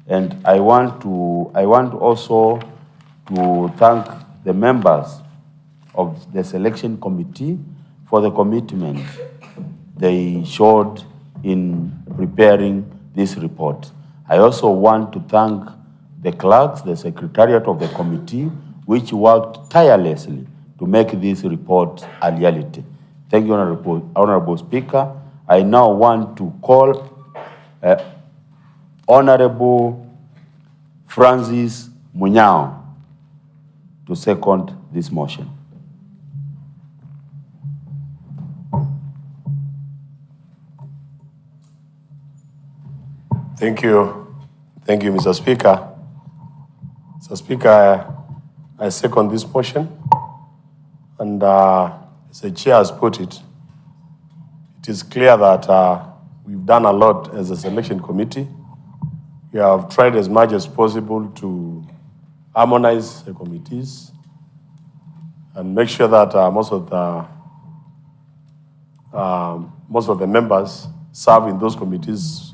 and I want also to thank the members of the selection committee for the commitment they showed in preparing this report. I also want to thank the clerks, the secretariat of the committee, which worked tirelessly to make this report a reality. Thank you, Honorable Speaker. I now want to call Honorable Francis Munyao to second this motion. Thank you. Thank you, Mr. Speaker. Mr. Speaker, I second this motion. And as the chair has put it, it is clear that we've done a lot as a selection committee. We have tried as much as possible to harmonize the committees and make sure that most of the members serve in those committees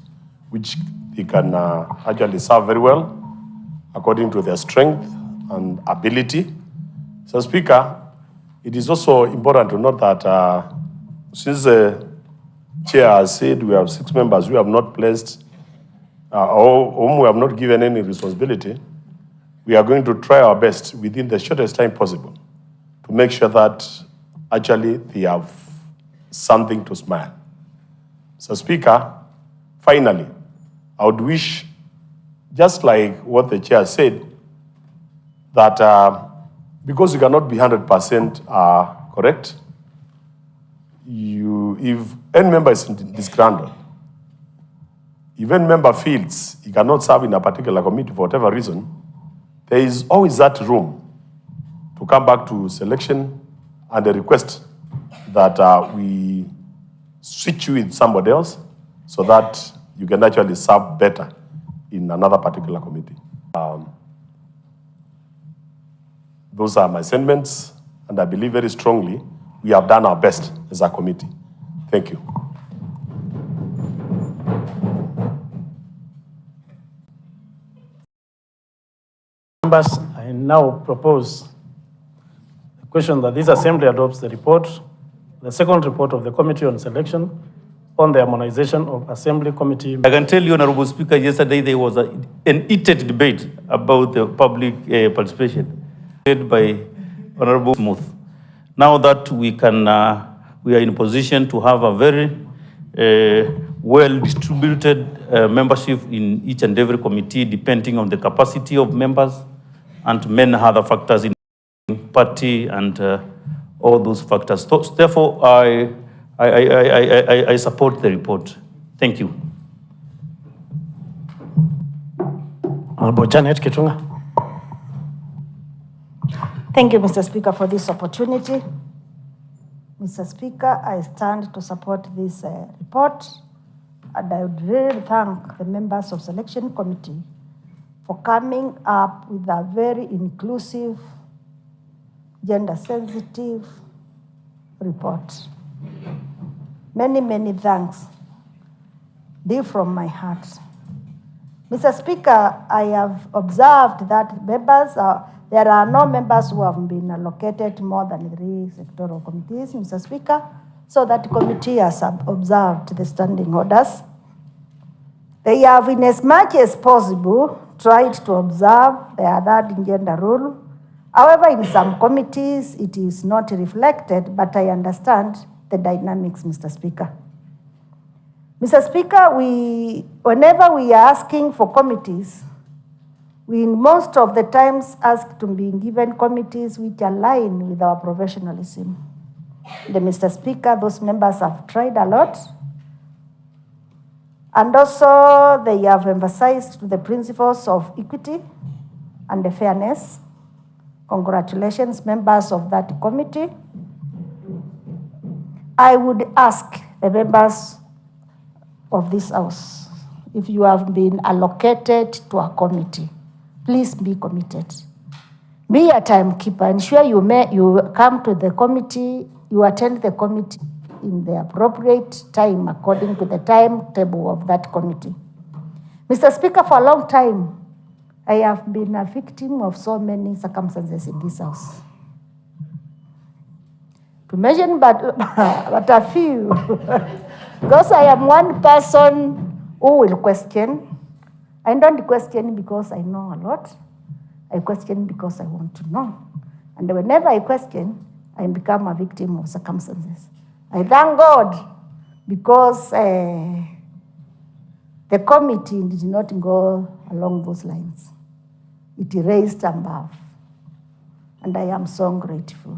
which they can actually serve very well according to their strength and ability. So, Speaker, it is also important to note that since the chair has said we have 6 members who have not placed or whom we have not given any responsibility, we are going to try our best within the shortest time possible to make sure that actually they have something to smile. So, Speaker, finally, I would wish, just like what the chair said, that because you cannot be 100% correct, if any member is disgruntled, if any member feels he cannot serve in a particular committee for whatever reason, there is always that room to come back to selection and a request that we switch you with somebody else so that you can actually serve better in another particular committee. Those are my sentiments, and I believe very strongly we have done our best as a committee. Thank you. Members, I now propose the question that this assembly adopts the report, the second report of the Committee on Selection on the harmonization of Assembly Committee. I can tell you, Honorable Speaker, yesterday there was an heated debate about the public participation led by Honorable Smooth. Now that we are in position to have a very well-distributed membership in each and every committee, depending on the capacity of members and many other factors in party and all those factors. So, therefore, I support the report. Thank you. Honorable Janet Kitunga. Thank you, Mr. Speaker, for this opportunity. Mr. Speaker, I stand to support this report, and I would really thank the members of Selection Committee for coming up with a very inclusive, gender-sensitive report. Many, many thanks. Deep from my heart. Mr. Speaker, I have observed that there are no members who have been allocated more than 3 sectoral committees, Mr. Speaker, so that committee has observed the standing orders. They have, in as much as possible, tried to observe the third gender rule. However, in some committees, it is not reflected, but I understand the dynamics, Mr. Speaker. Mr. Speaker, whenever we are asking for committees, we most of the times ask to be given committees which align with our professionalism. Mr. Speaker, those members have tried a lot. And also, they have emphasized the principles of equity and the fairness. Congratulations, members of that committee. I would ask the members of this House, if you have been allocated to a committee, please be committed. Be a timekeeper. Ensure you come to the committee, you attend the committee in the appropriate time according to the timetable of that committee. Mr. Speaker, for a long time, I have been a victim of so many circumstances in this House. To mention but a few, because I am one person who will question. I don't question because I know a lot. I question because I want to know. And whenever I question, I become a victim of circumstances. I thank God because the committee did not go along those lines. It raised above. And I am so grateful.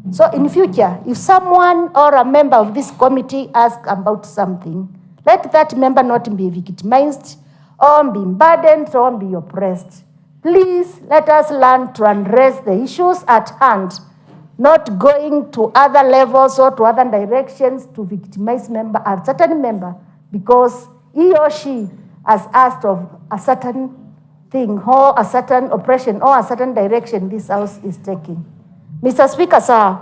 So in future, if someone or a member of this committee asks about something, let that member not be victimized or be burdened or be oppressed. Please let us learn to address the issues at hand, not going to other levels or to other directions to victimize a certain member because he or she has asked of a certain thing or a certain oppression or a certain direction this House is taking. Mr. Speaker, sir,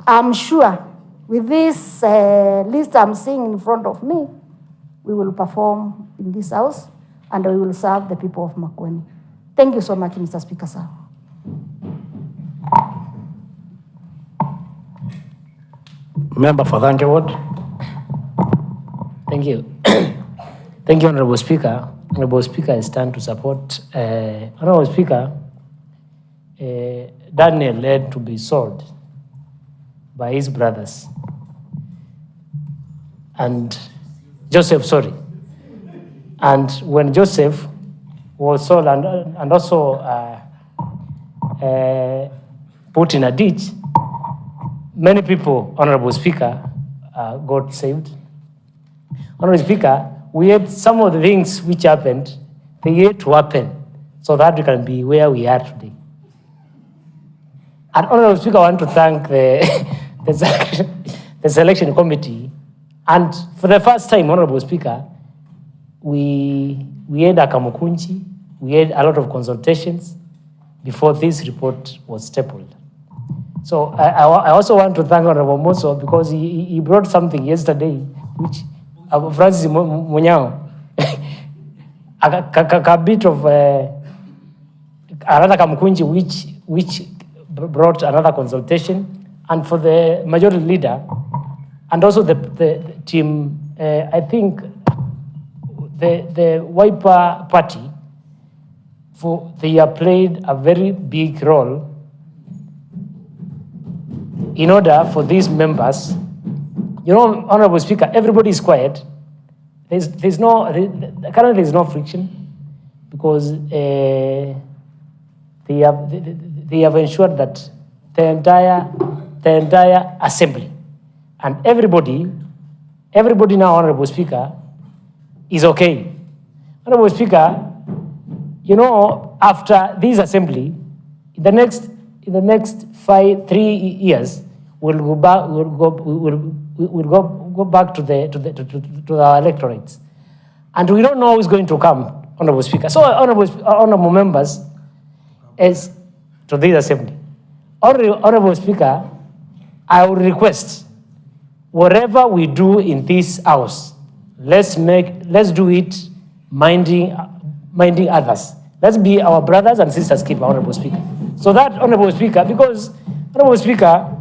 I'm sure with this list I'm seeing in front of me, we will perform in this House and we will serve the people of Makueni. Thank you so much, Mr. Speaker, sir. Member for Thank Ward. Thank you. Thank you, Honorable Speaker. Honorable Speaker, I stand to support. Honorable Speaker, Daniel led to be sold by his brothers. And Joseph, sorry. And when Joseph was sold and also put in a ditch, many people, Honorable Speaker, got saved. Honorable Speaker, we had some of the things which happened, they had to happen so that we can be where we are today. And Honorable Speaker, I want to thank the selection committee. And for the first time, Honorable Speaker, we had a kamukunchi, we had a lot of consultations before this report was stapled. So I also want to thank Honorable Moso because he brought something yesterday, which Francis Munyao, a bit of another kamukunchi which brought another consultation, and for the majority leader, and also the team, I think the Wiper Party, they have played a very big role in order for these members. You know, Honorable Speaker, everybody is quiet. Currently there's no friction because they have ensured that the entire assembly and everybody now, Honorable Speaker, is okay. Honorable Speaker, you know, after this assembly, in the next 3 years, we'll go back to our electorates, and we don't know who's going to come, Honorable Speaker. So, honorable members, as to this assembly, Honorable Speaker, I would request, whatever we do in this house, let's do it minding others. Let's be our brothers and sisters keeper, Honorable Speaker. So that, Honorable Speaker, because, Honorable Speaker,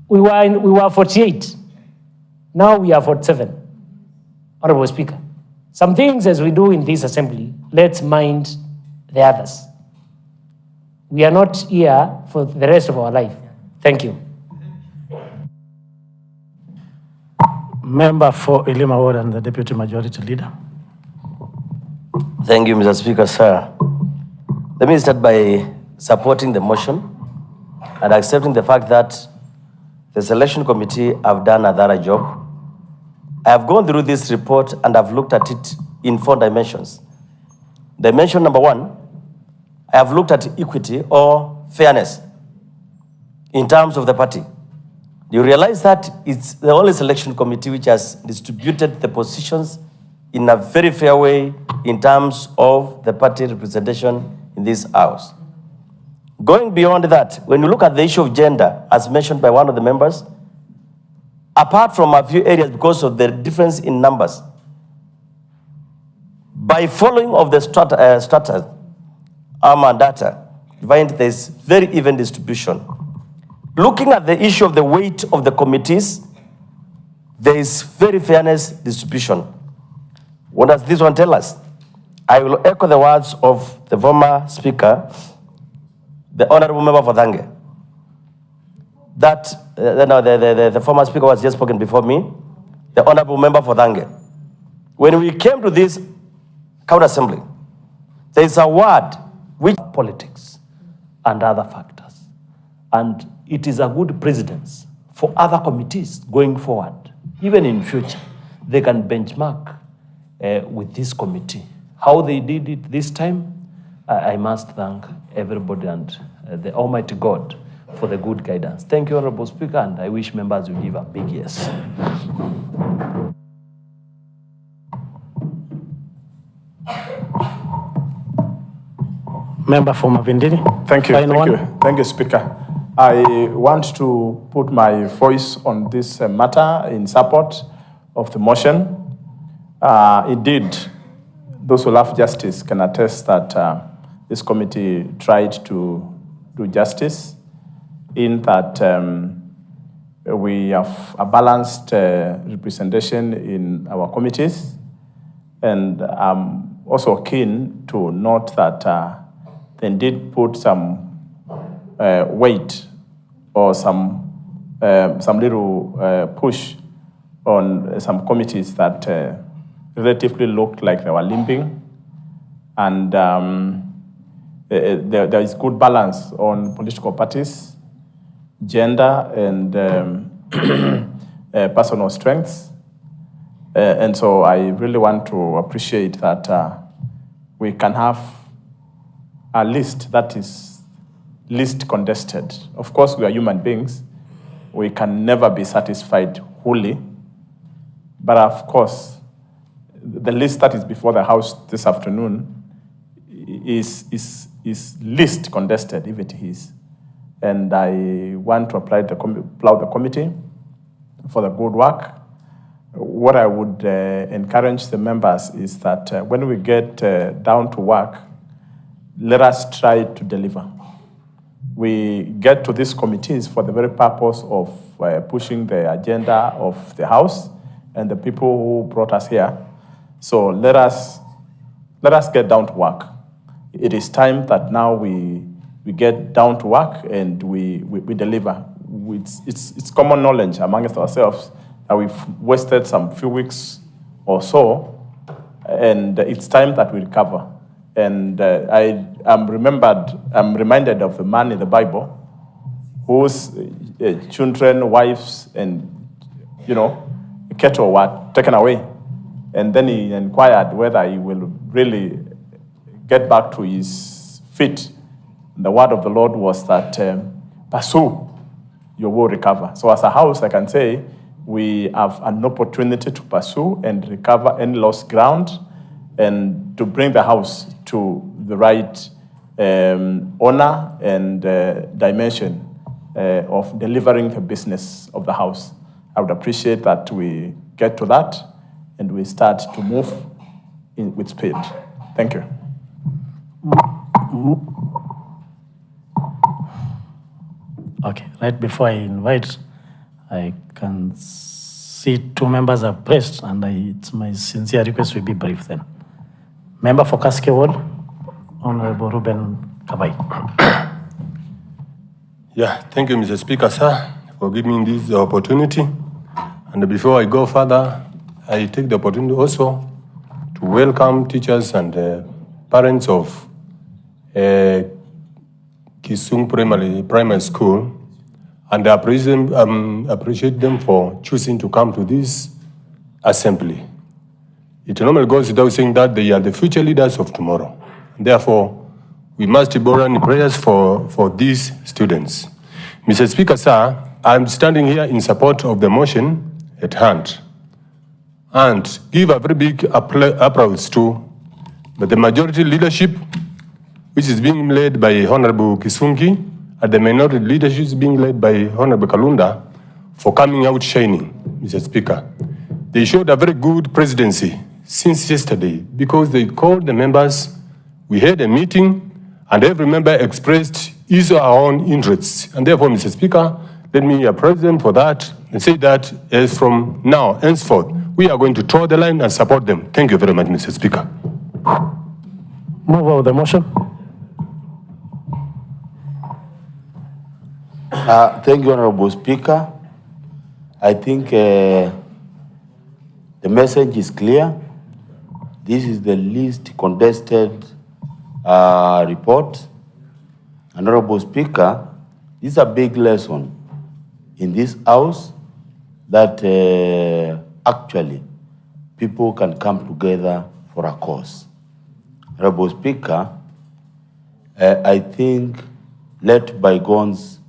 we were 48. Now we are 47, Honorable Speaker. Some things as we do in this assembly, let's mind the others. We are not here for the rest of our life. Thank you. Member for Ilima Ward and the Deputy Majority Leader. Thank you, Mr. Speaker, sir. Let me start by supporting the motion and accepting the fact that the selection committee have done a thorough job. I have gone through this report and I've looked at it in 4 dimensions. Dimension number 1, I have looked at equity or fairness in terms of the party. You realize that it's the only selection committee which has distributed the positions in a very fair way in terms of the party representation in this house. Going beyond that, when you look at the issue of gender, as mentioned by one of the members, apart from a few areas because of the difference in numbers, by following of the strata and data, you find there's very even distribution. Looking at the issue of the weight of the committees, there is very fairness distribution. What does this one tell us? I will echo the words of the former speaker, the Honorable Member for Bunge, that the former speaker was just spoken before me, the Honorable Member for Bunge. When we came to this county assembly, there is a word which politics and other factors. And it is a good precedence for other committees going forward. Even in future, they can benchmark with this committee. How they did it this time, I must thank everybody and the Almighty God for the good guidance. Thank you, Honorable Speaker, and I wish members will give a big yes. Member for Mavindini. Thank you, Line thank you, Speaker. I want to put my voice on this matter in support of the motion. Indeed, those who love justice can attest that this committee tried to do justice in that we have a balanced representation in our committees. And I'm also keen to note that they did put some weight or some little push on some committees that relatively looked like they were limping. And there is good balance on political parties, gender, and personal strengths. And so I really want to appreciate that we can have a list that is least contested. Of course, we are human beings. We can never be satisfied wholly. But of course, the list that is before the House this afternoon is least contested, if it is. And I want to applaud the committee for the good work. What I would encourage the members is that when we get down to work, let us try to deliver. We get to these committees for the very purpose of pushing the agenda of the House and the people who brought us here. So let us get down to work. It is time that now we get down to work and we deliver. It's common knowledge amongst ourselves that we've wasted some few weeks or so, and it's time that we recover. And I'm reminded of the man in the Bible whose children, wives, and cattle were taken away. And then he inquired whether he will really get back to his feet. And the word of the Lord was that, pursue, you will recover. So as a house, I can say, we have an opportunity to pursue and recover any lost ground and to bring the house to the right honor and dimension of delivering the business of the House. I would appreciate that we get to that and we start to move with speed. Thank you. Okay, right before I invite, I can see two members have pressed, and it's my sincere request we be brief then. Member for Kasike Ward, Honorable Ruben Kabai. Yeah, thank you, Mr. Speaker, sir, for giving me this opportunity. And before I go further, I take the opportunity also to welcome teachers and parents of Kisung Primary School, and I appreciate them for choosing to come to this assembly. It normally goes without saying that they are the future leaders of tomorrow. Therefore, we must borrow in prayers for these students. Mr. Speaker, sir, I'm standing here in support of the motion at hand and give a very big applause to the majority leadership, which is being led by Honorable Kisungi, and the minority leadership is being led by Honorable Kalunda, for coming out shining, Mr. Speaker. They showed a very good presidency since yesterday because they called the members, we had a meeting, and every member expressed his or her own interests. And therefore, Mr. Speaker, let me appraise them for that and say that as from now, henceforth, we are going to draw the line and support them. Thank you very much, Mr. Speaker. Move over the motion. Thank you, Honorable Speaker. I think the message is clear. This is the least contested report. Honorable Speaker, this is a big lesson in this House that actually people can come together for a cause. Honorable Speaker, I think let bygones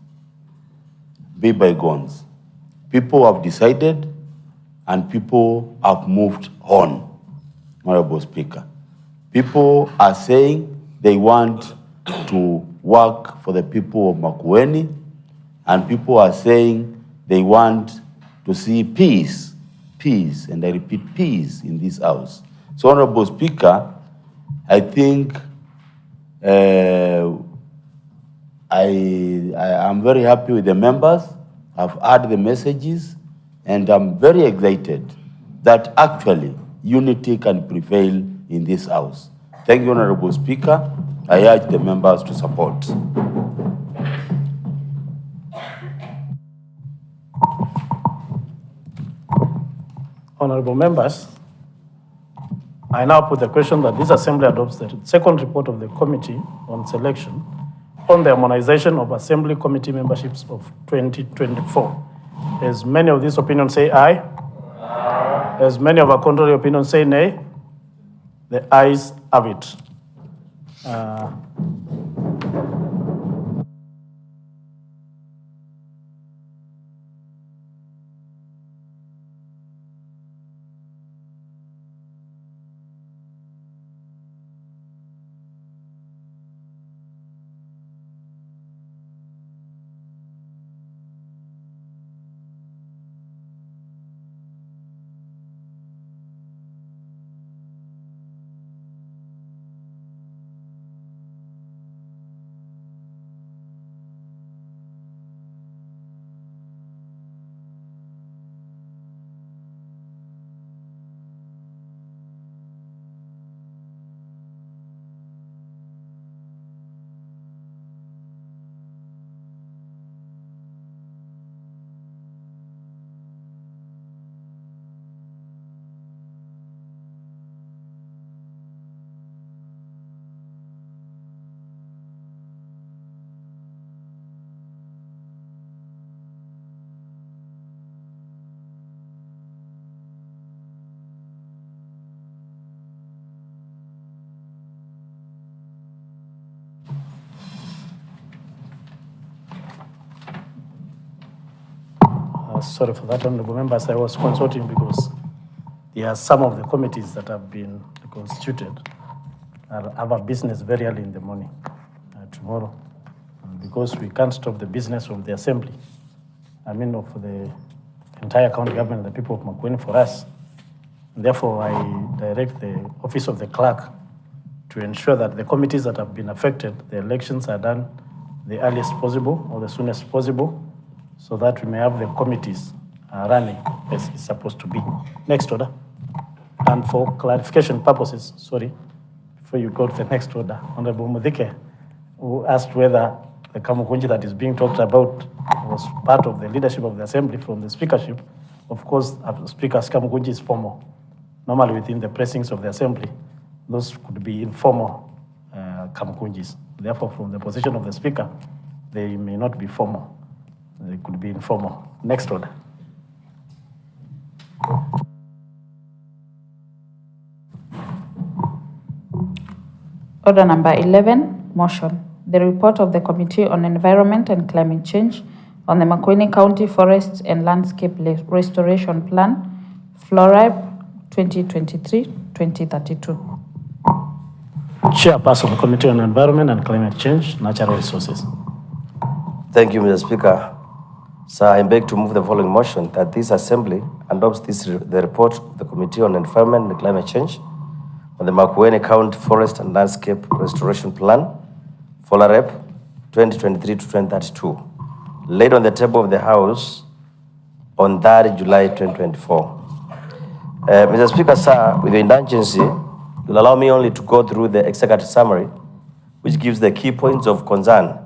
be bygones. People have decided and people have moved on, Honorable Speaker. People are saying they want to work for the people of Makueni, and people are saying they want to see peace, and I repeat, peace in this House. So, Honorable Speaker, I think I'm very happy with the members. I've heard the messages, and I'm very excited that actually unity can prevail in this House. Thank you, Honorable Speaker. I urge the members to support. Honorable members, I now put the question that this Assembly adopts the second report of the Committee on Selection on the harmonization of Assembly Committee memberships of 2024. As many of these opinions say aye, as many of our contrary opinions say nay, the ayes have it. Sorry for that, honorable members. I was consulting because there are some of the committees that have been constituted have a business very early in the morning tomorrow. And because we can't stop the business of the assembly. I mean, of the entire county government, the people of Makueni for us. Therefore, I direct the office of the clerk to ensure that the committees that have been affected, the elections are done the earliest possible or the soonest possible, so that we may have the committees running as it's supposed to be. Next order. And for clarification purposes, sorry, before you go to the next order, Honorable Mudhike, who asked whether the Kamukunji that is being talked about was part of the leadership of the assembly from the speakership. Of course, Speaker's Kamukunji is formal. Normally within the precincts of the assembly, those could be informal Kamukunjis. Therefore, from the position of the speaker, they may not be formal. They could be informal. Next order. Order number 11, motion. The report of the Committee on Environment and Climate Change on the Makueni County Forests and Landscape Restoration Plan, FLORAP 2023-2032. Chairperson, Committee on Environment and Climate Change, Natural Resources. Thank you, Mr. Speaker. Sir, I beg to move the following motion that this Assembly adopts the report of the Committee on Environment and Climate Change on the Makueni County Forest and Landscape Restoration Plan, FLORAP 2023-2032, laid on the table of the House on 3rd July 2024. Mr. Speaker, sir, with your indulgence, you'll allow me only to go through the executive summary, which gives the key points of concern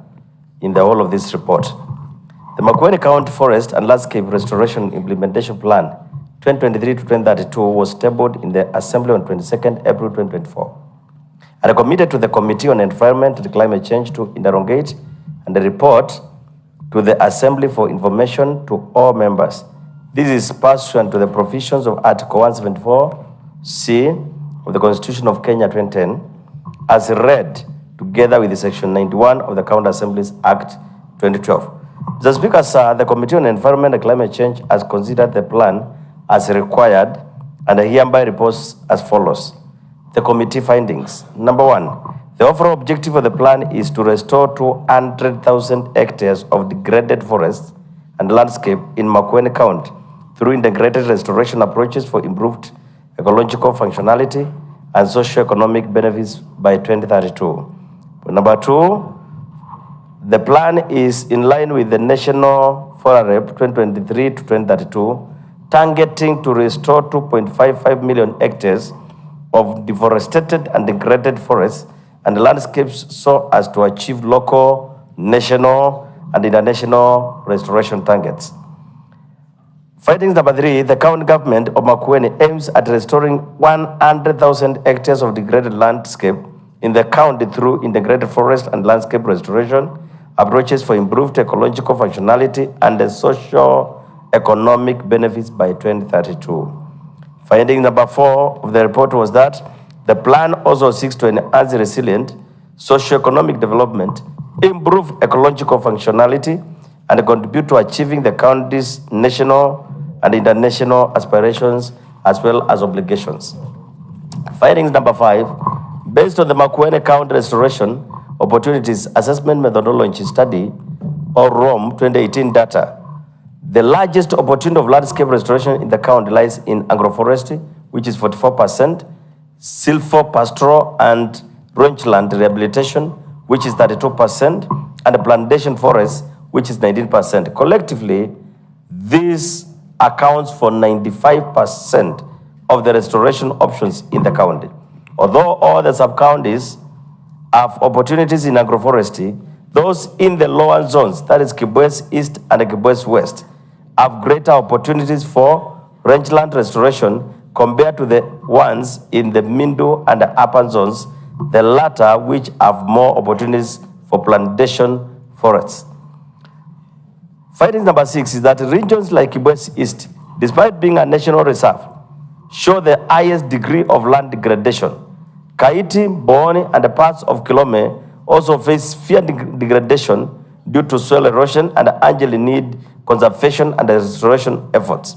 in the whole of this report. The Makueni County Forest and Landscape Restoration Implementation Plan 2023-2032 was tabled in the Assembly on 22nd April 2024 and committed to the Committee on Environment and Climate Change to interrogate and report to the Assembly for information to all members. This is pursuant to the provisions of Article 174C of the Constitution of Kenya 2010, as read together with Section 91 of the County Assemblies Act 2012. Mr. Speaker, sir, the Committee on Environment and Climate Change has considered the plan as required and hereby reports as follows. The committee findings. Number 1, the overall objective of the plan is to restore 200,000 hectares of degraded forests and landscape in Makueni County through integrated restoration approaches for improved ecological functionality and socio-economic benefits by 2032. Number 2, the plan is in line with the National FLORAP 2023-2032, targeting to restore 2.55 million hectares of deforested and degraded forests and landscapes so as to achieve local, national, and international restoration targets. Findings number 3, the county government of Makueni aims at restoring 100,000 hectares of degraded landscape in the county through integrated forest and landscape restoration approaches for improved ecological functionality and the socio-economic benefits by 2032. Finding number 4 of the report was that the plan also seeks to enhance resilient socio-economic development, improve ecological functionality, and contribute to achieving the county's national and international aspirations as well as obligations. Findings number 5, based on the Makueni County Restoration Opportunities Assessment Methodology Study, or ROM 2018 data, the largest opportunity of landscape restoration in the county lies in agroforestry, which is 44%, silvopastoral and rangeland rehabilitation, which is 32%, and plantation forests, which is 19%. Collectively, this accounts for 95% of the restoration options in the county. Although all the sub-counties have opportunities in agroforestry, those in the lower zones, that is Kibwezi East and Kibwezi West, have greater opportunities for rangeland restoration compared to the ones in the middle and the upper zones, the latter which have more opportunities for plantation forests. Finding number 6 is that regions like Kibwezi East, despite being a national reserve, show the highest degree of land degradation. Kaiti, Boni, and the parts of Kilome also face severe degradation due to soil erosion and urgently need conservation and restoration efforts.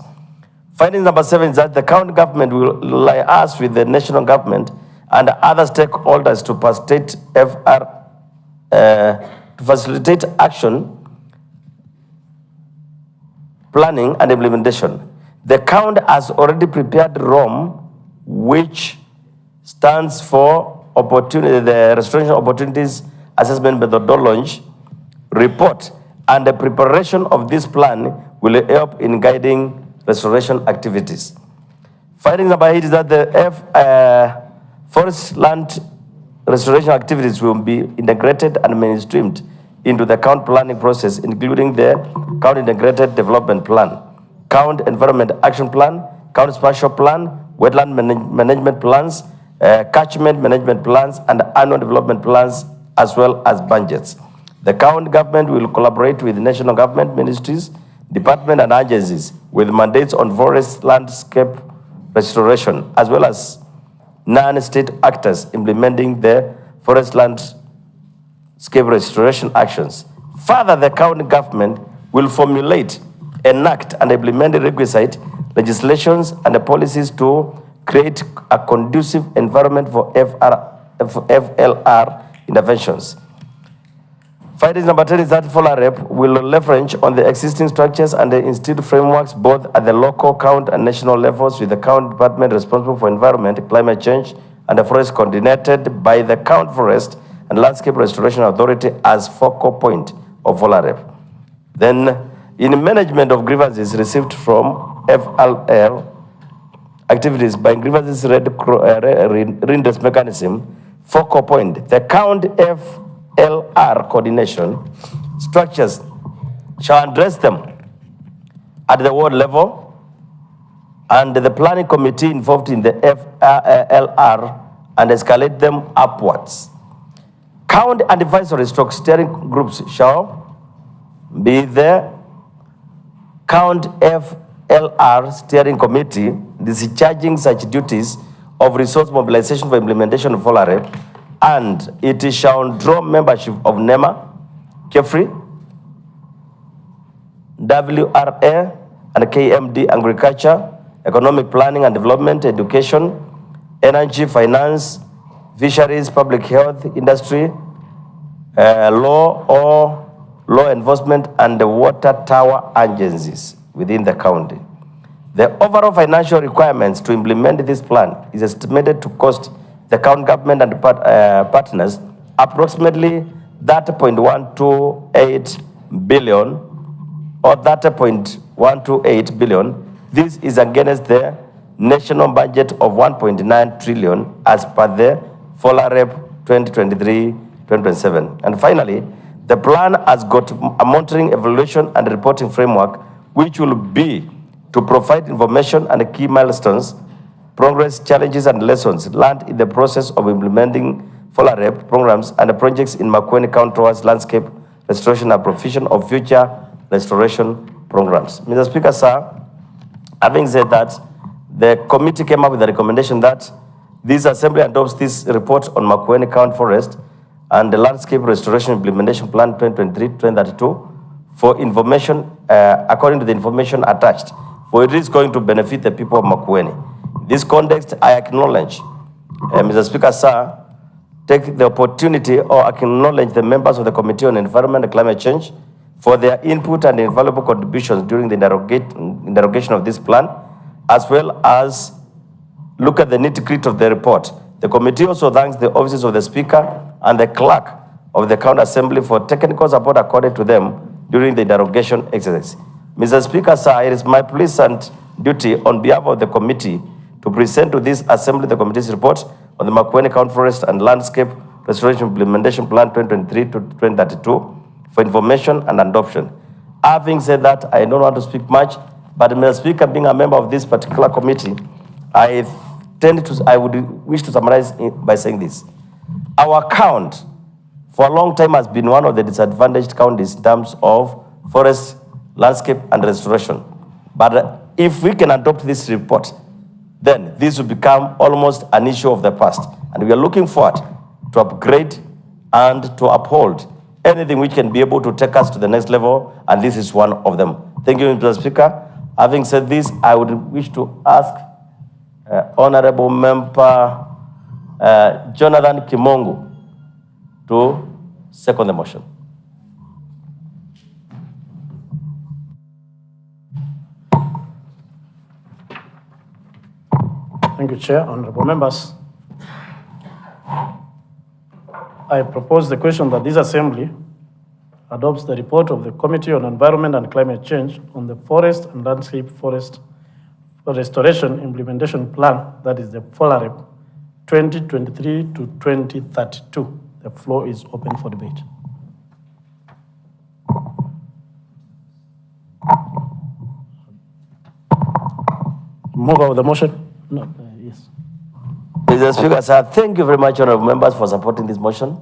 Finding number 7 is that the county government will liaise with the national government and other stakeholders to facilitate to facilitate action, planning and implementation. The county has already prepared ROM, which stands for the Restoration Opportunities Assessment Methodology report, and the preparation of this plan will help in guiding restoration activities. Finding number 8 is that the forest land restoration activities will be integrated and mainstreamed into the county planning process, including the county integrated development plan, county environment action plan, county spatial plan, wetland management plans, catchment management plans, and annual development plans, as well as budgets. The county government will collaborate with national government ministries, departments, and agencies with mandates on forest landscape restoration, as well as non-state actors implementing the forest landscape restoration actions. Further, the county government will formulate, enact, and implement the requisite legislations and the policies to create a conducive environment for FLR interventions. Findings number 10 is that FLREP will leverage on the existing structures and the institute frameworks both at the local, county, and national levels, with the county department responsible for environment, climate change, and the forest coordinated by the County Forest and Landscape Restoration Authority as focal point of FLREP. Then, in management of grievances received from FLR activities by grievances redress mechanism, focal point, the county FLR coordination structures shall address them at the ward level, and the planning committee involved in the FLR and escalate them upwards. County and advisory steering groups shall be the county FLR steering committee discharging such duties of resource mobilization for implementation of FLREP, and it shall draw membership of NEMA, KEFRI, WRA, and KMD, Agriculture, Economic Planning and Development, Education, Energy, Finance, Fisheries, Public Health, Industry, Law Enforcement, and the water tower agencies within the county. The overall financial requirements to implement this plan is estimated to cost the county government and partners approximately 30.128 billion or 30.128 billion. This is against the national budget of 1.9 trillion as per the FLREP 2023-2027. And finally, the plan has got a monitoring, evaluation, and reporting framework, which will be to provide information and key milestones, progress, challenges, and lessons learned in the process of implementing FLREP programs and the projects in Makueni County towards landscape restoration and provision of future restoration programs. Mr. Speaker, sir, having said that, the committee came up with a recommendation that this assembly adopts this report on Makueni County Forest and the Landscape Restoration Implementation Plan 2023-2032 for information, according to the information attached, for it is going to benefit the people of Makueni. In this context, I acknowledge, Mr. Speaker, sir, take the opportunity or acknowledge the members of the Committee on Environment and Climate Change for their input and invaluable contributions during the interrogation of this plan, as well as look at the nitty-gritty of the report. The committee also thanks the offices of the Speaker and the Clerk of the County Assembly for technical support accorded to them during the interrogation exercise. Mr. Speaker, sir, it is my pleasant duty on behalf of the committee to present to this Assembly the committee's report on the Makueni County Forest and Landscape Restoration Implementation Plan 2023-2032 for information and adoption. Having said that, I don't want to speak much, but Mr. Speaker, being a member of this particular committee, I would wish to summarize by saying this. Our county, for a long time, has been one of the disadvantaged counties in terms of forest, landscape, and restoration. But if we can adopt this report, then this will become almost an issue of the past. And we are looking forward to upgrade and to uphold anything which can be able to take us to the next level, and this is one of them. Thank you, Mr. Speaker. Having said this, I would wish to ask Honorable Member Jonathan Kimongu to second the motion. Thank you, Chair. Honorable members, I propose the question that this Assembly adopts the report of the Committee on Environment and Climate Change on the Forest and Landscape Forest Restoration Implementation Plan, that is the FOLAREP 2023 to 2032. The floor is open for debate. Move out the motion? No, yes. Mr. Speaker, sir, thank you very much, honorable members, for supporting this motion.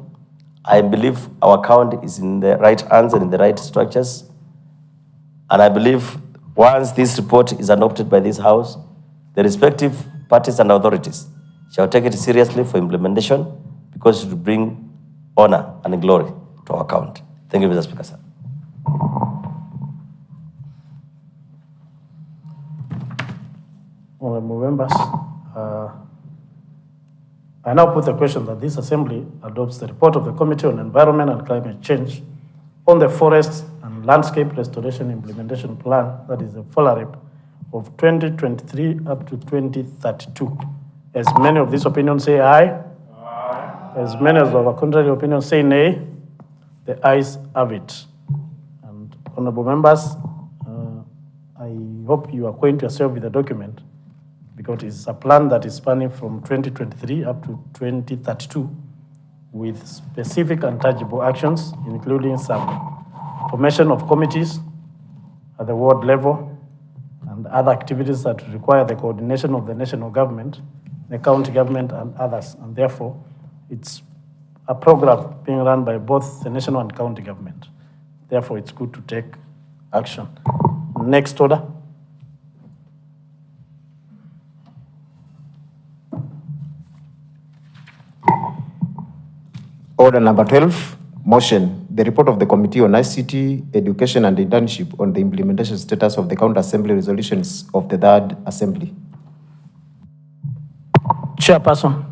I believe our account is in the right hands and in the right structures. And I believe once this report is adopted by this House, the respective parties and authorities shall take it seriously for implementation because it will bring honor and glory to our account. Thank you, Mr. Speaker, sir. Honorable members, I now put the question that this Assembly adopts the report of the Committee on Environment and Climate Change on the Forest and Landscape Restoration Implementation Plan, that is the FOLAREP, of 2023 up to 2032. As many of these opinions say aye, as many of our contrary opinions say nay, the ayes have it. And honorable members, I hope you are acquaint yourself with the document, because it's a plan that is spanning from 2023 up to 2032 with specific and tangible actions, including some formation of committees at the ward level and other activities that require the coordination of the national government, the county government, and others. And therefore, it's a program being run by both the national and county government. Therefore, it's good to take action. Next order. Order number 12, motion. The report of the Committee on ICT, Education and Internship on the implementation status of the County Assembly resolutions of the Third Assembly. Chairperson.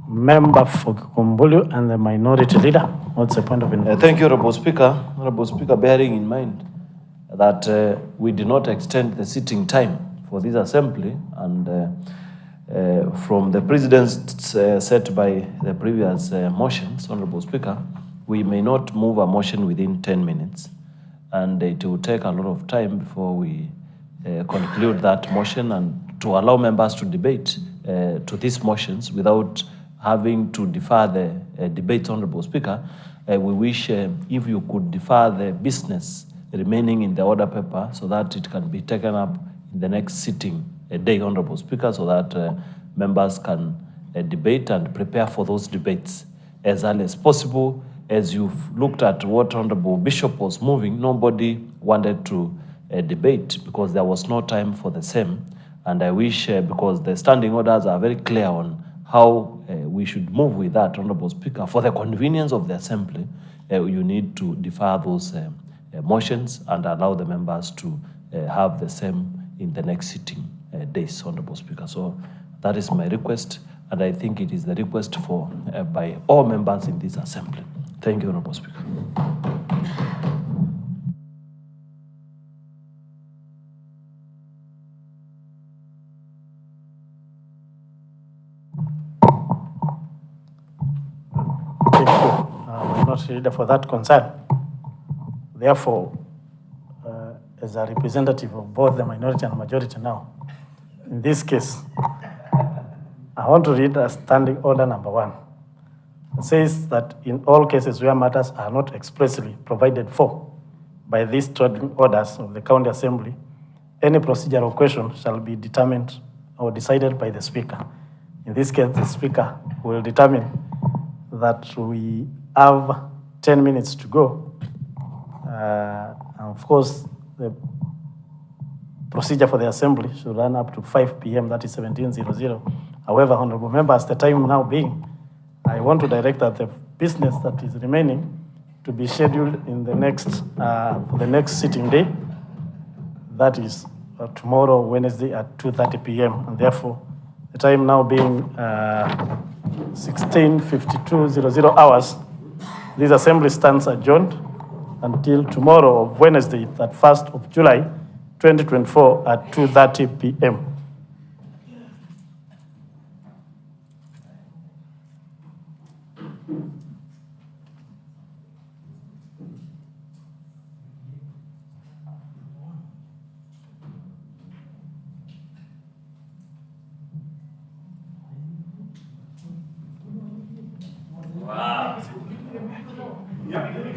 Member for Kumbulu and the Minority Leader. What's the point of it? Thank you, Honorable Speaker. Honorable Speaker, bearing in mind that we did not extend the sitting time for this Assembly, and from the precedents set by the previous motions, Honorable Speaker, we may not move a motion within 10 minutes, and it will take a lot of time before we conclude that motion and to allow members to debate to these motions without having to defer the debate, Honorable Speaker. We wish if you could defer the business remaining in the order paper so that it can be taken up in the next sitting day, Honorable Speaker, so that members can debate and prepare for those debates as early as possible. As you've looked at what Honorable Bishop was moving, nobody wanted to debate because there was no time for the same. And I wish, because the standing orders are very clear on how we should move with that, Honorable Speaker, for the convenience of the Assembly, you need to defer those motions and allow the members to have the same in the next sitting days, Honorable Speaker. So that is my request, and I think it is the request for by all members in this Assembly. Thank you, Honorable Speaker. Thank you. I'm not ready for that concern. Therefore, as a representative of both the minority and majority now, in this case, I want to read a standing order number 1. It says that in all cases where matters are not expressly provided for by these standing orders of the County Assembly, any procedural question shall be determined or decided by the Speaker. In this case, the Speaker will determine that we have 10 minutes to go. And of course, the procedure for the Assembly should run up to 5 p.m., that is 17:00. However, honorable members, the time now being, I want to direct that the business that is remaining to be scheduled in the next sitting day, that is tomorrow, Wednesday at 2:30 p.m. And therefore, the time now being 16:52:00 hours, this Assembly stands adjourned until tomorrow of Wednesday, that 1st of July, 2024 at 2:30 p.m. You're